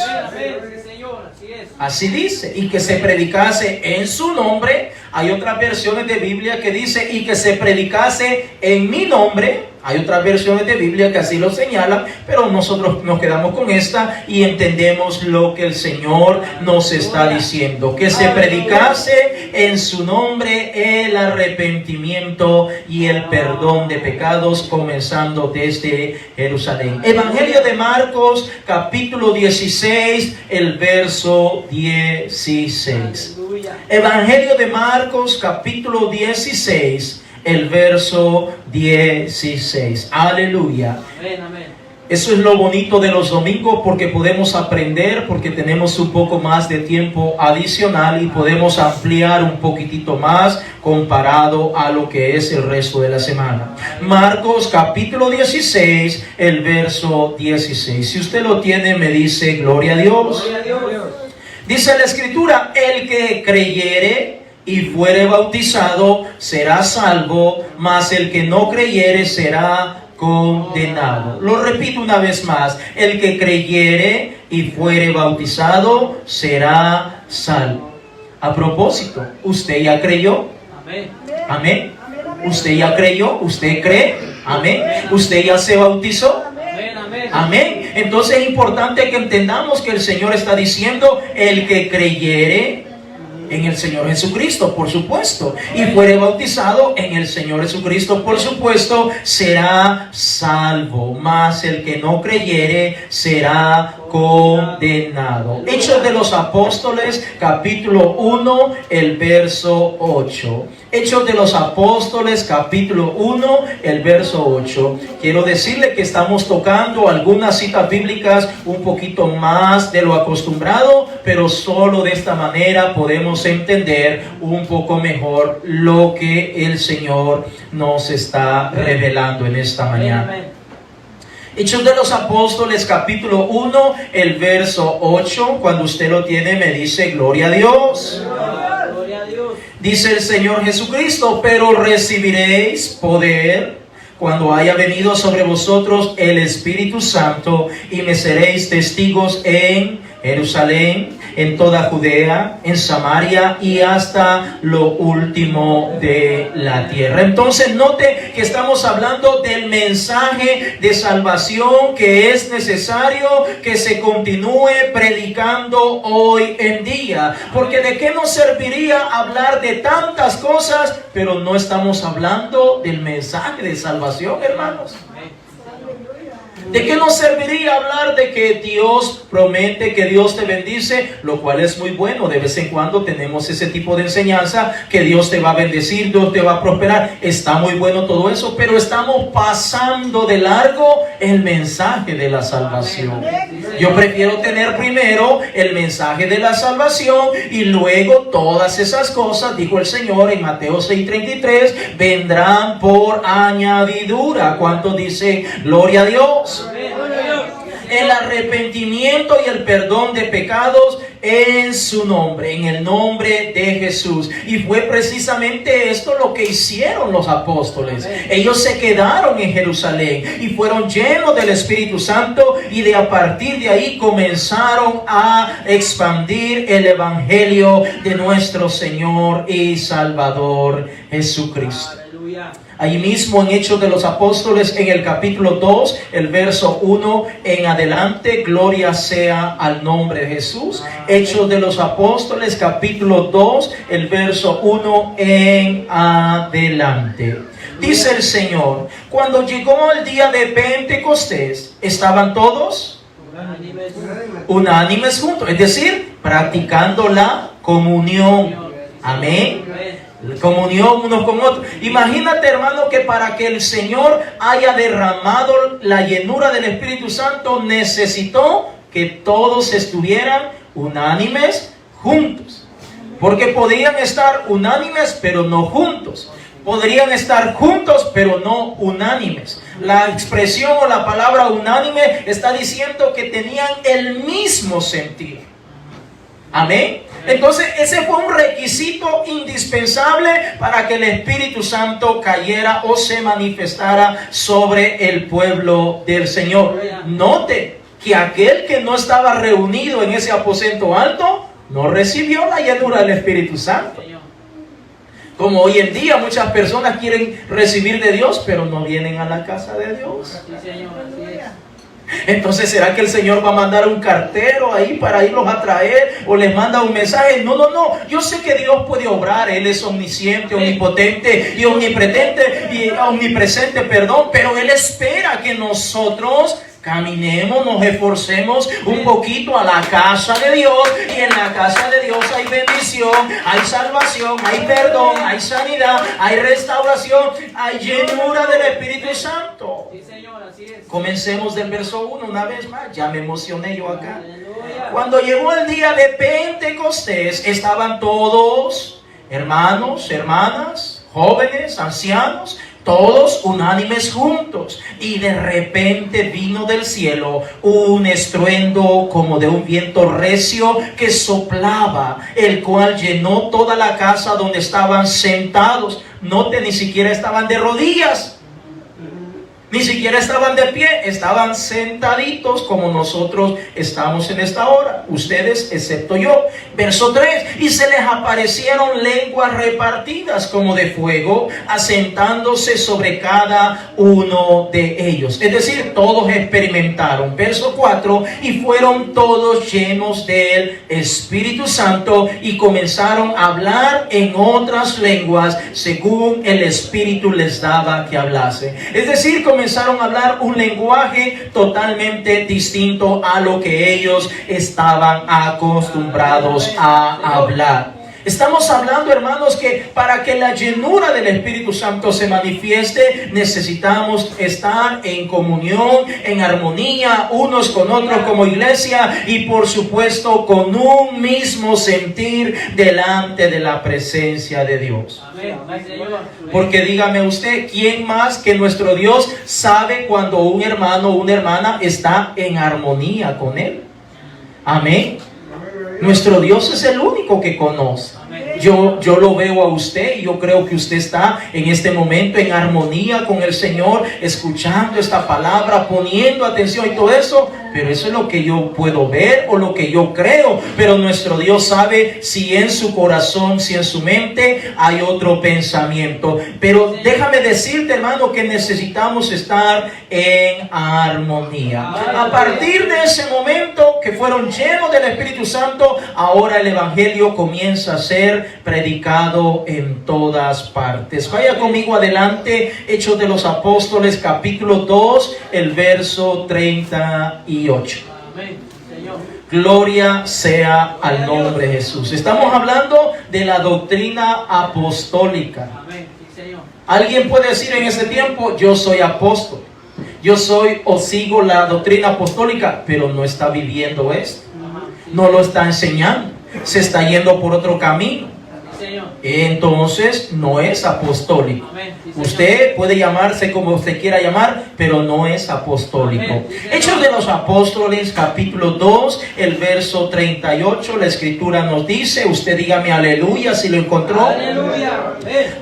Así dice, y que se predicase en su nombre. Hay otras versiones de Biblia que dice, y que se predicase en mi nombre. Hay otras versiones de Biblia que así lo señalan, pero nosotros nos quedamos con esta y entendemos lo que el Señor nos está diciendo. Que se predicase en su nombre el arrepentimiento y el perdón de pecados, comenzando desde Jerusalén. Evangelio de Marcos, capítulo 16, el verso 16. Evangelio de Marcos, capítulo 16, el verso 16. Aleluya. Amén, amén. Eso es lo bonito de los domingos, porque podemos aprender, porque tenemos un poco más de tiempo adicional y podemos ampliar un poquitito más comparado a lo que es el resto de la semana. Marcos capítulo 16, el verso 16. Si usted lo tiene, me dice gloria a Dios. Gloria a Dios. Dice la Escritura, el que creyere y fuere bautizado será salvo, mas el que no creyere será condenado. Lo repito una vez más, el que creyere y fuere bautizado será salvo. A propósito, ¿usted ya creyó? Amén. Amén. ¿Usted ya creyó? ¿Usted cree? Amén. ¿Usted ya se bautizó? Amén, amén. Amén. Entonces es importante que entendamos que el Señor está diciendo, el que creyere en el Señor Jesucristo, por supuesto, y fuere bautizado en el Señor Jesucristo, por supuesto, será salvo, mas el que no creyere será condenado. Hechos de los Apóstoles, capítulo 1, el verso 8. Hechos de los Apóstoles, capítulo 1, el verso 8. Quiero decirle que estamos tocando algunas citas bíblicas un poquito más de lo acostumbrado, pero solo de esta manera podemos entender un poco mejor lo que el Señor nos está revelando en esta mañana. Amén. Hechos de los Apóstoles, capítulo 1, el verso 8. Cuando usted lo tiene, me dice gloria a Dios. Gloria a Dios. Dice el Señor Jesucristo, pero recibiréis poder cuando haya venido sobre vosotros el Espíritu Santo, y me seréis testigos en Jerusalén, en toda Judea, en Samaria y hasta lo último de la tierra. Entonces note que estamos hablando del mensaje de salvación que es necesario que se continúe predicando hoy en día. Porque ¿de qué nos serviría hablar de tantas cosas, pero no estamos hablando del mensaje de salvación, hermanos? ¿De qué nos serviría hablar de que Dios promete, que Dios te bendice? Lo cual es muy bueno. De vez en cuando tenemos ese tipo de enseñanza, que Dios te va a bendecir, Dios te va a prosperar. Está muy bueno todo eso, pero estamos pasando de largo el mensaje de la salvación. Yo prefiero tener primero el mensaje de la salvación y luego todas esas cosas, dijo el Señor en Mateo 6:33, vendrán por añadidura. ¿Cuántos dicen gloria a Dios? El arrepentimiento y el perdón de pecados en su nombre, en el nombre de Jesús. Y fue precisamente esto lo que hicieron los apóstoles. Ellos se quedaron en Jerusalén y fueron llenos del Espíritu Santo, y a partir de ahí comenzaron a expandir el evangelio de nuestro Señor y Salvador Jesucristo. Aleluya. Ahí mismo en Hechos de los Apóstoles, en el capítulo 2, el verso 1 en adelante, gloria sea al nombre de Jesús. Hechos de los Apóstoles, capítulo 2, el verso 1 en adelante. Dice el Señor, cuando llegó el día de Pentecostés, estaban todos unánimes juntos, es decir, practicando la comunión. Amén. Comunión unos con otros. Imagínate, hermano, que para que el Señor haya derramado la llenura del Espíritu Santo necesitó que todos estuvieran unánimes juntos. Porque podían estar unánimes, pero no juntos. Podrían estar juntos, pero no unánimes. La expresión o la palabra unánime está diciendo que tenían el mismo sentir. Amén. Entonces ese fue un requisito indispensable para que el Espíritu Santo cayera o se manifestara sobre el pueblo del Señor. Note que aquel que no estaba reunido en ese aposento alto no recibió la llenura del Espíritu Santo. Como hoy en día muchas personas quieren recibir de Dios, pero no vienen a la casa de Dios. Entonces, ¿será que el Señor va a mandar un cartero ahí para irlos a traer? ¿O les manda un mensaje? No. Yo sé que Dios puede obrar. Él es omnisciente, omnipotente y omnipresente, pero Él espera que nosotros caminemos, nos esforcemos un poquito a la casa de Dios, y en la casa de Dios hay bendición, hay salvación, hay perdón, hay sanidad, hay restauración, hay llenura del Espíritu Santo. Sí, Señor, así es. Comencemos del verso 1 una vez más. Ya me emocioné yo acá. Cuando llegó el día de Pentecostés, estaban todos, hermanos, hermanas, jóvenes, ancianos, todos unánimes juntos, y de repente vino del cielo un estruendo como de un viento recio que soplaba, el cual llenó toda la casa donde estaban sentados. Note, ni siquiera estaban de rodillas, ni siquiera estaban de pie, estaban sentaditos como nosotros estamos en esta hora, ustedes excepto yo. Verso 3, y se les aparecieron lenguas repartidas como de fuego, asentándose sobre cada uno de ellos. Es decir, todos experimentaron. Verso 4, y fueron todos llenos del Espíritu Santo y comenzaron a hablar en otras lenguas según el Espíritu les daba que hablase. Es decir, comenzaron a hablar un lenguaje totalmente distinto a lo que ellos estaban acostumbrados a hablar. Estamos hablando, hermanos, que para que la llenura del Espíritu Santo se manifieste, necesitamos estar en comunión, en armonía, unos con otros como iglesia, y por supuesto con un mismo sentir delante de la presencia de Dios. Porque dígame usted, ¿quién más que nuestro Dios sabe cuando un hermano o una hermana está en armonía con Él? Amén. Nuestro Dios es el único que conoce. Yo lo veo a usted y yo creo que usted está en este momento en armonía con el Señor, escuchando esta palabra, poniendo atención y todo eso. Pero eso es lo que yo puedo ver o lo que yo creo. Pero nuestro Dios sabe si en su corazón, si en su mente hay otro pensamiento. Pero déjame decirte, hermano, que necesitamos estar en armonía. A partir de ese momento que fueron llenos del Espíritu Santo, ahora el Evangelio comienza a ser predicado en todas partes. Vaya conmigo adelante, Hechos de los Apóstoles, capítulo 2, el verso 38. Amén, Señor. Gloria sea al nombre de Jesús. Estamos hablando de la doctrina apostólica. Amén, sí, Señor. Alguien puede decir en ese tiempo: yo soy apóstol, yo soy o sigo la doctrina apostólica, pero no está viviendo esto, no lo está enseñando, se está yendo por otro camino. Entonces no es apostólico. Usted puede llamarse como usted quiera llamar, pero no es apostólico. Hechos de los Apóstoles, capítulo 2, el verso 38, la escritura nos dice, usted dígame aleluya si lo encontró. Aleluya.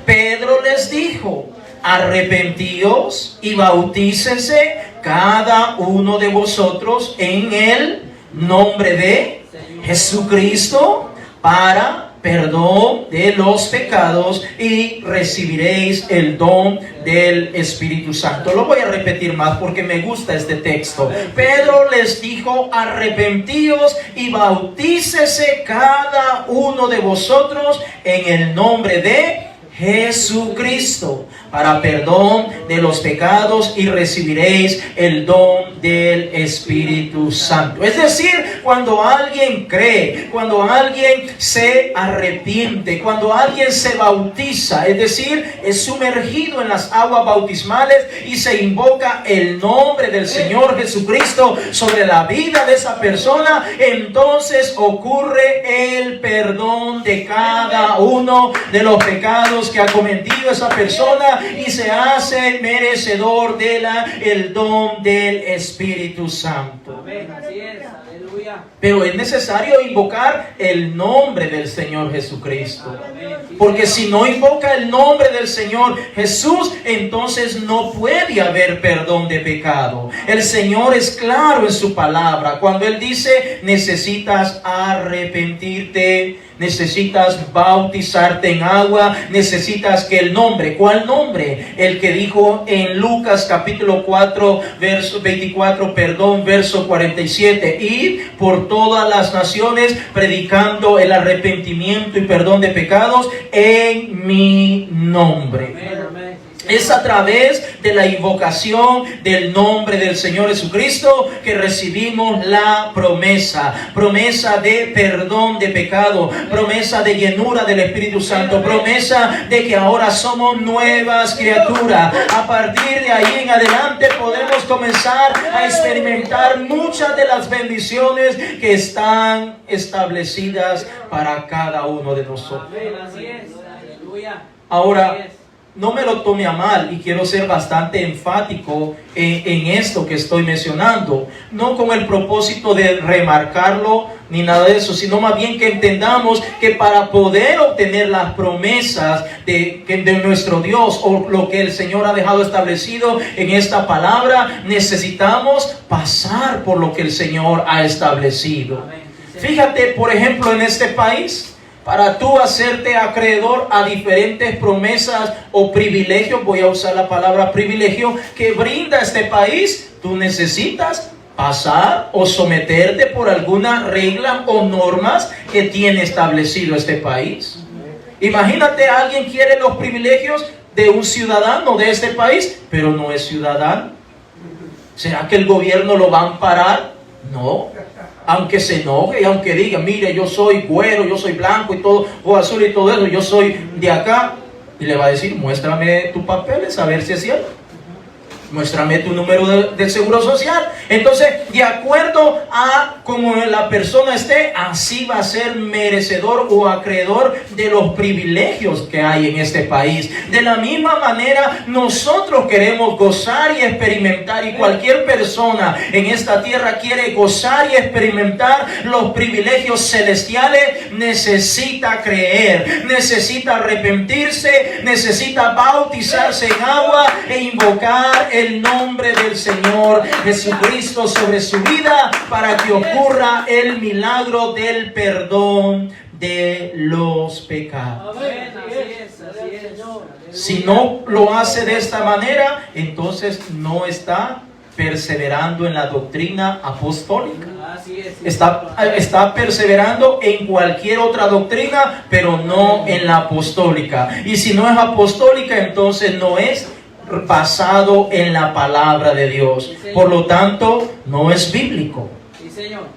Pedro les dijo: arrepentíos y bautícese cada uno de vosotros en el nombre de Jesucristo para perdón de los pecados y recibiréis el don del Espíritu Santo. Lo voy a repetir más porque me gusta este texto. Pedro les dijo: arrepentíos y bautícese cada uno de vosotros en el nombre de Jesucristo para perdón de los pecados y recibiréis el don del Espíritu Santo. Es decir, cuando alguien cree, cuando alguien se arrepiente, cuando alguien se bautiza, es decir, es sumergido en las aguas bautismales y se invoca el nombre del Señor Jesucristo sobre la vida de esa persona, entonces ocurre el perdón de cada uno de los pecados que ha cometido esa persona y se hace merecedor de el don del Espíritu Santo. Amén. Así es. Aleluya. Pero es necesario invocar el nombre del Señor Jesucristo. Porque si no invoca el nombre del Señor Jesús, entonces no puede haber perdón de pecado. El Señor es claro en su palabra. Cuando Él dice, necesitas arrepentirte, necesitas bautizarte en agua, necesitas que el nombre, ¿cuál nombre? El que dijo en Lucas capítulo 4, verso 24, verso 47, id por todas las naciones predicando el arrepentimiento y perdón de pecados en mi nombre. Amén, amén. Es a través de la invocación del nombre del Señor Jesucristo que recibimos la promesa de perdón de pecado, promesa de llenura del Espíritu Santo, promesa de que ahora somos nuevas criaturas. A partir de ahí en adelante podemos comenzar a experimentar muchas de las bendiciones que están establecidas para cada uno de nosotros. Amén. Así es. Aleluya. Ahora, Así es. no me lo tome a mal y quiero ser bastante enfático en esto que estoy mencionando, no con el propósito de remarcarlo ni nada de eso, sino más bien que entendamos que para poder obtener las promesas de nuestro Dios o lo que el Señor ha dejado establecido en esta palabra, necesitamos pasar por lo que el Señor ha establecido. Amén. Sí, Señor. Fíjate, por ejemplo, en este país, para tú hacerte acreedor a diferentes promesas o privilegios, voy a usar la palabra privilegio, que brinda este país, tú necesitas pasar o someterte por alguna regla o normas que tiene establecido este país. Imagínate, alguien quiere los privilegios de un ciudadano de este país, pero no es ciudadano. ¿Será que el gobierno lo va a amparar? No. Aunque se enoje y aunque diga, mire, yo soy güero, yo soy blanco y todo, o azul y todo eso, yo soy de acá. Y le va a decir, muéstrame tus papeles, a ver si es cierto. Muéstrame tu número de seguro social. Entonces, de acuerdo a cómo la persona esté, así va a ser merecedor o acreedor de los privilegios que hay en este país. De la misma manera, nosotros queremos gozar y experimentar, y cualquier persona en esta tierra quiere gozar y experimentar los privilegios celestiales, necesita creer, necesita arrepentirse, necesita bautizarse en agua e invocar el nombre del Señor Jesucristo sobre su vida para que ocurra el milagro del perdón de los pecados. Amén. Así es. Así es. Si no lo hace de esta manera, entonces no está perseverando en la doctrina apostólica. Así es. Está perseverando en cualquier otra doctrina, pero no en la apostólica. Y si no es apostólica, entonces no es basado en la palabra de Dios. Por lo tanto, no es bíblico. Sí, Señor.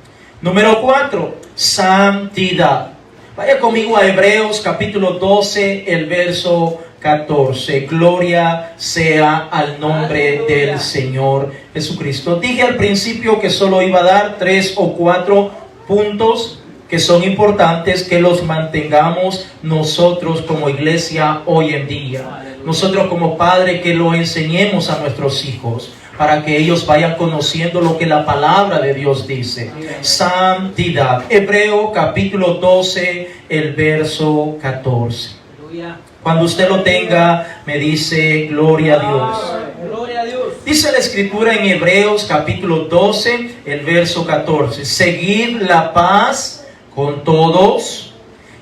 Número 4, santidad. Vaya conmigo a Hebreos capítulo 12, el verso 14. Gloria sea al nombre del Señor Jesucristo. Dije al principio que solo iba a dar 3 o 4 puntos que son importantes que los mantengamos nosotros como iglesia hoy en día. Nosotros como padres que lo enseñemos a nuestros hijos para que ellos vayan conociendo lo que la palabra de Dios dice. Santidad. Hebreo capítulo 12, el verso 14. Aleluya. Cuando usted lo tenga, me dice gloria a Dios. Gloria a Dios. Dice la escritura en Hebreos capítulo 12, el verso 14. Seguid la paz con todos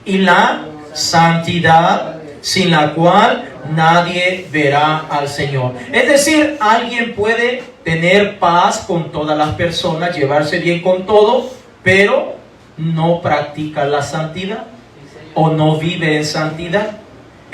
y la santidad, sin la cual nadie verá al Señor. Es decir, alguien puede tener paz con todas las personas, llevarse bien con todo, pero no practica la santidad o no vive en santidad.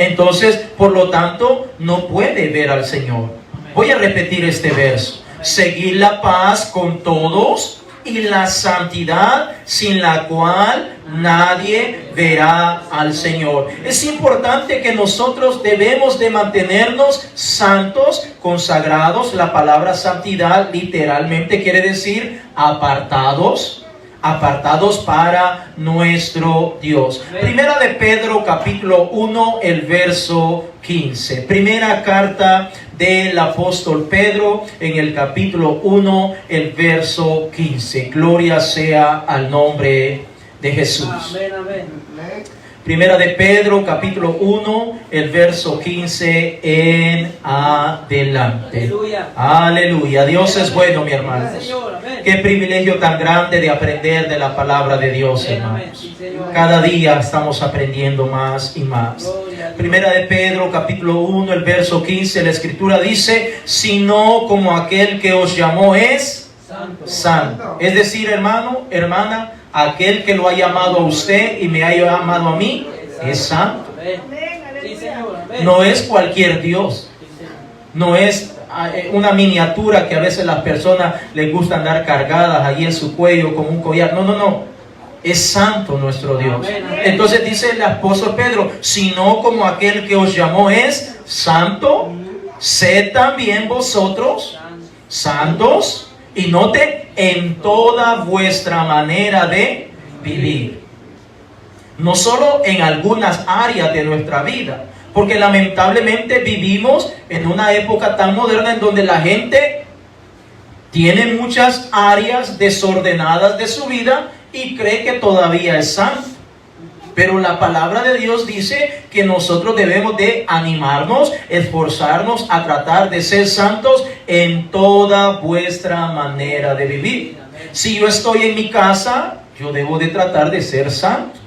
Entonces, por lo tanto, no puede ver al Señor. Voy a repetir este verso. Seguid la paz con todos y la santidad, sin la cual nadie verá al Señor. Es importante que nosotros debemos de mantenernos santos, consagrados. La palabra santidad literalmente quiere decir apartados, apartados para nuestro Dios. Primera de Pedro capítulo 1, el verso 15. Primera carta del apóstol Pedro en el capítulo 1, el verso 15. Gloria sea al nombre de Jesús. Amén, amén. Primera de Pedro capítulo 1, el verso 15 en adelante. Aleluya. Aleluya. Dios es bueno, mi hermano. Señor, amén. Qué privilegio tan grande de aprender de la palabra de Dios, Amén, amén. hermanos. Sí, Señor. Cada día estamos aprendiendo más y más. Gloria a Dios. Primera de Pedro, capítulo 1, el verso 15, la escritura dice, sino como aquel que os llamó es Santo. santo. Es decir, hermano, hermana, aquel que lo ha llamado a usted y me ha llamado a mí, es santo. Amén. Sí, Señor, amén. No es cualquier Dios. Sí, Señor. No es una miniatura que a veces las personas les gusta andar cargadas allí en su cuello como un collar. No, no, no. Es santo nuestro Dios. Amén, amén. Entonces dice el apóstol Pedro, sino como aquel que os llamó es santo, sed también vosotros santos, y note, en toda vuestra manera de vivir. No solo en algunas áreas de nuestra vida, porque lamentablemente vivimos en una época tan moderna en donde la gente tiene muchas áreas desordenadas de su vida y cree que todavía es santo. Pero la palabra de Dios dice que nosotros debemos de animarnos, esforzarnos a tratar de ser santos en toda vuestra manera de vivir. Si yo estoy en mi casa, yo debo de tratar de ser santo.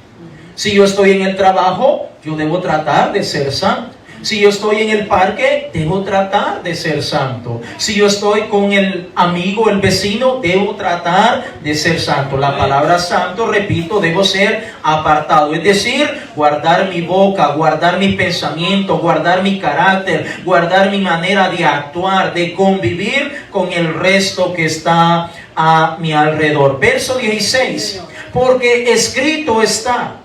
Si yo estoy en el trabajo, yo debo tratar de ser santo. Si yo estoy en el parque, debo tratar de ser santo. Si yo estoy con el amigo, el vecino, debo tratar de ser santo. La palabra santo, repito, debo ser apartado. Es decir, guardar mi boca, guardar mi pensamiento, guardar mi carácter, guardar mi manera de actuar, de convivir con el resto que está a mi alrededor. Verso 16. Porque escrito está,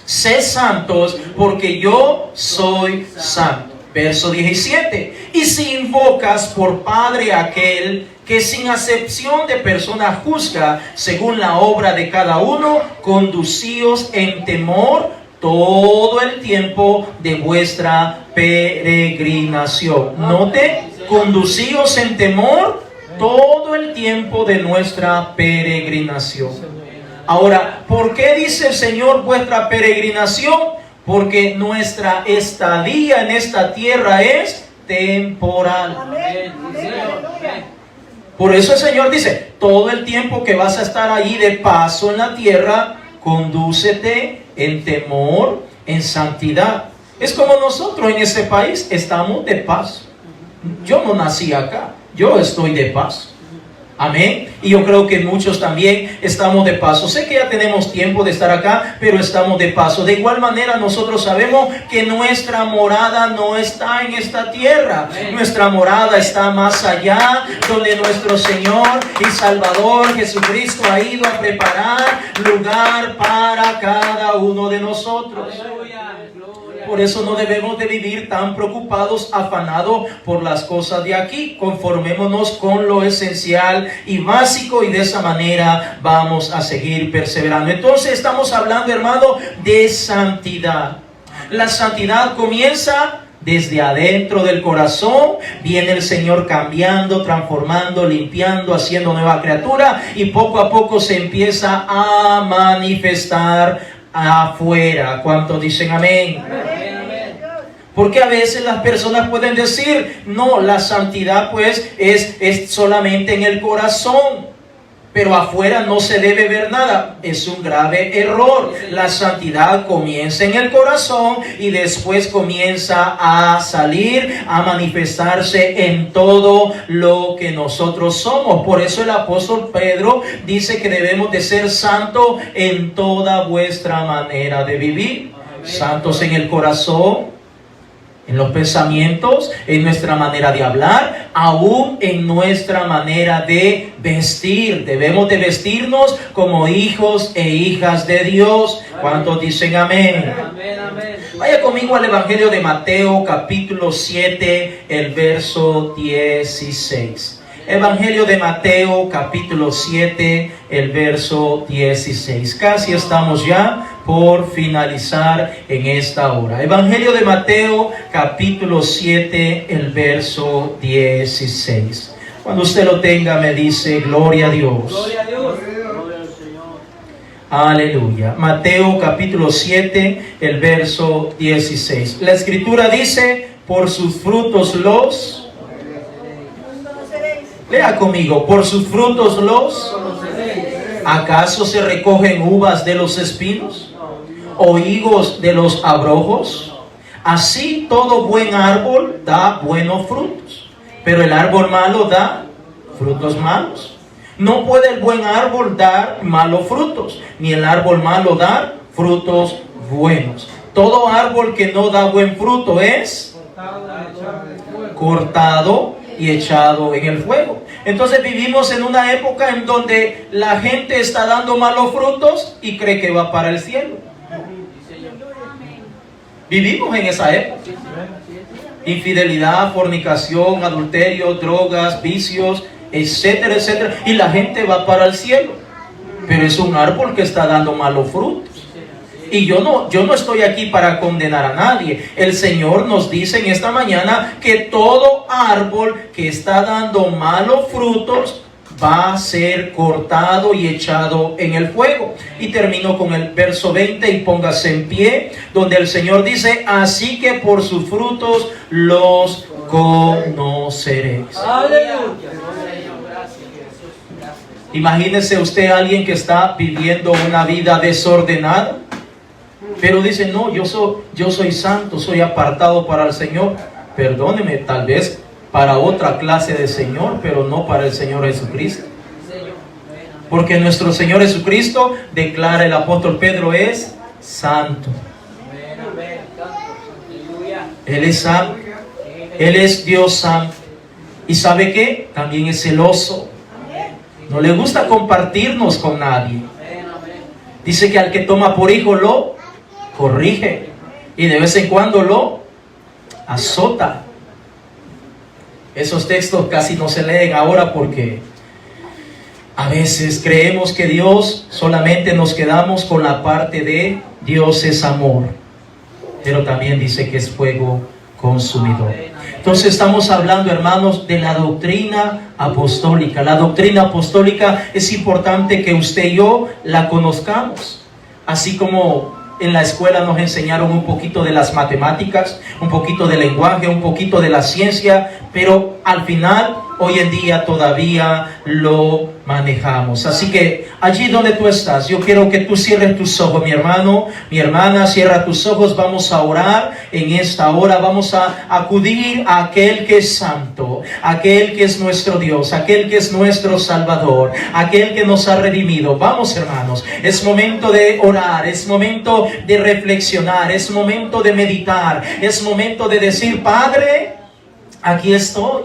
sed santos porque yo soy santo. Verso 17. Y si invocas por Padre aquel que sin acepción de persona juzga según la obra de cada uno, conducíos en temor todo el tiempo de vuestra peregrinación. Note, conducíos en temor todo el tiempo de nuestra peregrinación. Ahora, ¿por qué dice el Señor vuestra peregrinación? Porque nuestra estadía en esta tierra es temporal. Amén. Sí, Señor. Amén. Por eso el Señor dice, todo el tiempo que vas a estar allí de paso en la tierra, condúcete en temor, en santidad. Es como nosotros en este país estamos de paso. Yo no nací acá, yo estoy de paso. Amén. Y yo creo que muchos también estamos de paso. Sé que ya tenemos tiempo de estar acá, pero estamos de paso. De igual manera nosotros sabemos que nuestra morada no está en esta tierra. Amén. Nuestra morada está más allá, donde nuestro Señor y Salvador Jesucristo ha ido a preparar lugar para cada uno de nosotros. Aleluya. Gloria. Por eso no debemos de vivir tan preocupados, afanados por las cosas de aquí. Conformémonos con lo esencial y básico, y de esa manera vamos a seguir perseverando. Entonces estamos hablando, hermano, de santidad. La santidad comienza desde adentro del corazón. Viene el Señor cambiando, transformando, limpiando, haciendo nueva criatura, y poco a poco se empieza a manifestar afuera. ¿Cuántos dicen amén? Amén, amén. Porque a veces las personas pueden decir, no, la santidad pues es solamente en el corazón, pero afuera no se debe ver nada. Es un grave error. La santidad comienza en el corazón y después comienza a salir, a manifestarse en todo lo que nosotros somos. Por eso el apóstol Pedro dice que debemos de ser santos en toda vuestra manera de vivir. Santos en el corazón, en los pensamientos, en nuestra manera de hablar, aún en nuestra manera de vestir. Debemos de vestirnos como hijos e hijas de Dios. ¿Cuántos dicen amén? Amén, amén. Vaya conmigo al Evangelio de Mateo, capítulo 7, el verso 16. Evangelio de Mateo, capítulo 7, el verso 16. Casi estamos ya por finalizar en esta hora. Evangelio de Mateo, capítulo 7, el verso 16. Cuando usted lo tenga, me dice, gloria a Dios. Gloria a Dios. Gloria al Señor. Aleluya. Mateo, capítulo 7, el verso 16. La Escritura dice, por sus frutos los... Lea conmigo, por sus frutos los... ¿Acaso se recogen uvas de los espinos? ¿O higos de los abrojos? Así todo buen árbol da buenos frutos, pero el árbol malo da frutos malos. No puede el buen árbol dar malos frutos, ni el árbol malo dar frutos buenos. Todo árbol que no da buen fruto es cortado y echado en el fuego. Entonces vivimos en una época en donde la gente está dando malos frutos y cree que va para el cielo. Vivimos en esa época. Infidelidad, fornicación, adulterio, drogas, vicios, etcétera, etcétera. Y la gente va para el cielo. Pero es un árbol que está dando malos frutos. Y yo no estoy aquí para condenar a nadie. El Señor nos dice en esta mañana que todo árbol que está dando malos frutos va a ser cortado y echado en el fuego. Y termino con el verso 20 y póngase en pie, donde el Señor dice, así que por sus frutos los conoceréis. Aleluya. Imagínese usted a alguien que está viviendo una vida desordenada, pero dice, no, yo soy santo, soy apartado para el Señor. Perdóneme, tal vez para otra clase de Señor, pero no para el Señor Jesucristo. Porque nuestro Señor Jesucristo, declara el apóstol Pedro, es santo. Él es santo. Él es Dios santo. ¿Y sabe qué? También es celoso. No le gusta compartirnos con nadie. Dice que al que toma por hijo lo corrige y de vez en cuando lo azota. Esos textos casi no se leen ahora porque a veces creemos que Dios solamente nos quedamos con la parte de Dios es amor, pero también dice que es fuego consumidor. Entonces estamos hablando, hermanos, de la doctrina apostólica. La doctrina apostólica es importante que usted y yo la conozcamos, así como en la escuela nos enseñaron un poquito de las matemáticas, un poquito de lenguaje, un poquito de la ciencia, pero al final, hoy en día todavía lo manejamos. Así que allí donde tú estás, yo quiero que tú cierres tus ojos, mi hermano, mi hermana, cierra tus ojos. Vamos a orar en esta hora, vamos a acudir a aquel que es santo, aquel que es nuestro Dios, aquel que es nuestro Salvador, aquel que nos ha redimido. Vamos, hermanos, es momento de orar, es momento de reflexionar, es momento de meditar, es momento de decir, Padre, aquí estoy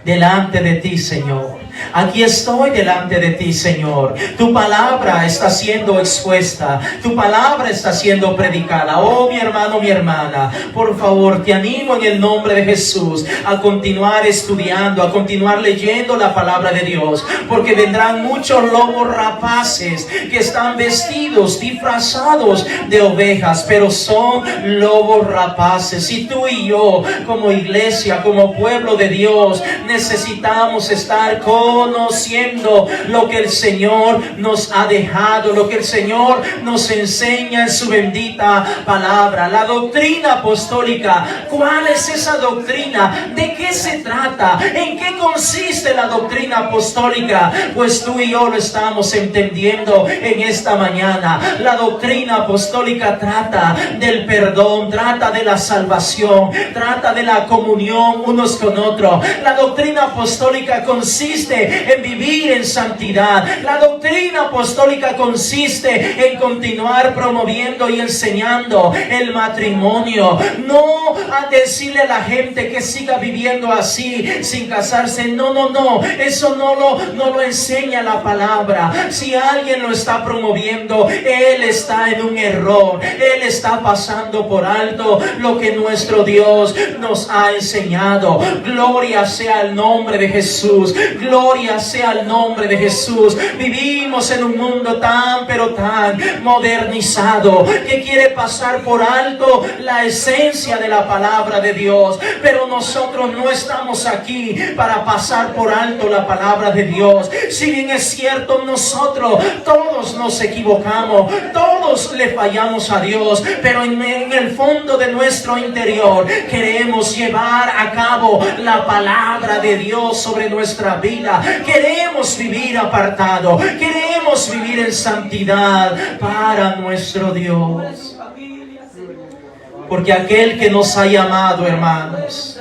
delante de ti, Señor. Aquí estoy delante de ti, Señor. Tu palabra está siendo expuesta. Tu palabra está siendo predicada. Oh, mi hermano, mi hermana, por favor, te animo en el nombre de Jesús a continuar estudiando, a continuar leyendo la palabra de Dios, porque vendrán muchos lobos rapaces que están vestidos, disfrazados de ovejas, pero son lobos rapaces. Y tú y yo, como iglesia, como pueblo de Dios, necesitamos estar conociendo lo que el Señor nos ha dejado, lo que el Señor nos enseña en su bendita palabra. La doctrina apostólica, ¿cuál es esa doctrina? ¿De qué se trata? ¿En qué consiste la doctrina apostólica? Pues tú y yo lo estamos entendiendo en esta mañana. La doctrina apostólica trata del perdón, trata de la salvación, trata de la comunión unos con otros. La doctrina apostólica consiste consiste en vivir en santidad. La doctrina apostólica consiste en continuar promoviendo y enseñando el matrimonio. No a decirle a la gente que siga viviendo así, sin casarse. No. Eso no lo enseña la palabra. Si alguien lo está promoviendo, él está en un error. Él está pasando por alto lo que nuestro Dios nos ha enseñado. Gloria sea el nombre de Jesús. Gloria sea el nombre de Jesús. Vivimos en un mundo tan modernizado que quiere pasar por alto la esencia de la palabra de Dios. Pero nosotros no estamos aquí para pasar por alto la palabra de Dios. Si bien es cierto, nosotros todos nos equivocamos, todos le fallamos a Dios, pero en el fondo de nuestro interior queremos llevar a cabo la palabra de Dios sobre nuestra vida. Queremos vivir apartado, queremos vivir en santidad para nuestro Dios. Porque aquel que nos ha llamado, hermanos,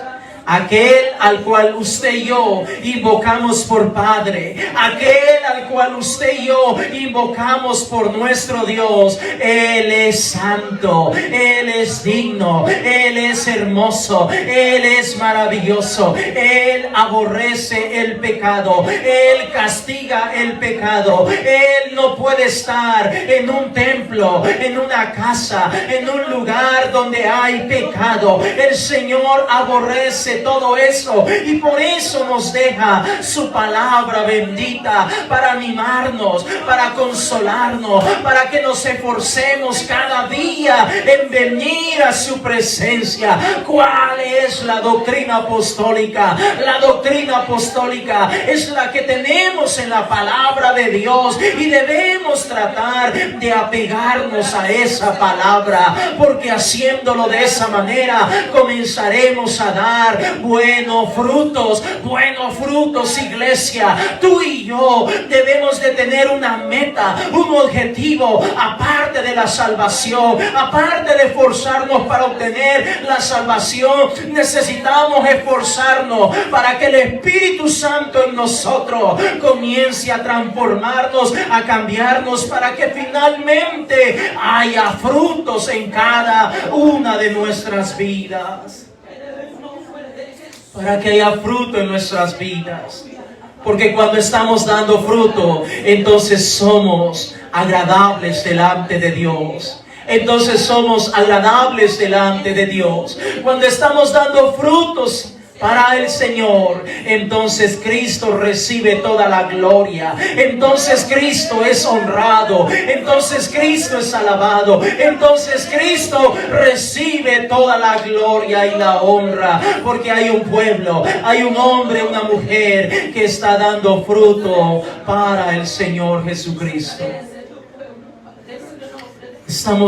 aquel al cual usted y yo invocamos por Padre, aquel al cual usted y yo invocamos por nuestro Dios, Él es santo, Él es digno, Él es hermoso, Él es maravilloso, Él aborrece el pecado, Él castiga el pecado. Él no puede estar en un templo, en una casa, en un lugar donde hay pecado. El Señor aborrece todo eso y por eso nos deja su palabra bendita para animarnos, para consolarnos, para que nos esforcemos cada día en venir a su presencia. ¿Cuál es la doctrina apostólica? La doctrina apostólica es la que tenemos en la palabra de Dios y debemos tratar de apegarnos a esa palabra, porque haciéndolo de esa manera comenzaremos a dar buenos frutos, iglesia. Tú y yo debemos de tener una meta, un objetivo, aparte de la salvación, aparte de esforzarnos para obtener la salvación. Necesitamos esforzarnos para que el Espíritu Santo en nosotros comience a transformarnos, a cambiarnos, para que finalmente haya frutos en cada una de nuestras vidas. Para que haya fruto en nuestras vidas. Porque cuando estamos dando fruto, entonces somos agradables delante de Dios. Entonces somos agradables delante de Dios. Cuando estamos dando frutos para el Señor, entonces Cristo recibe toda la gloria. Entonces Cristo es honrado. Entonces Cristo es alabado. Entonces Cristo recibe toda la gloria y la honra. Porque hay un pueblo, hay un hombre, una mujer que está dando fruto para el Señor Jesucristo. Estamos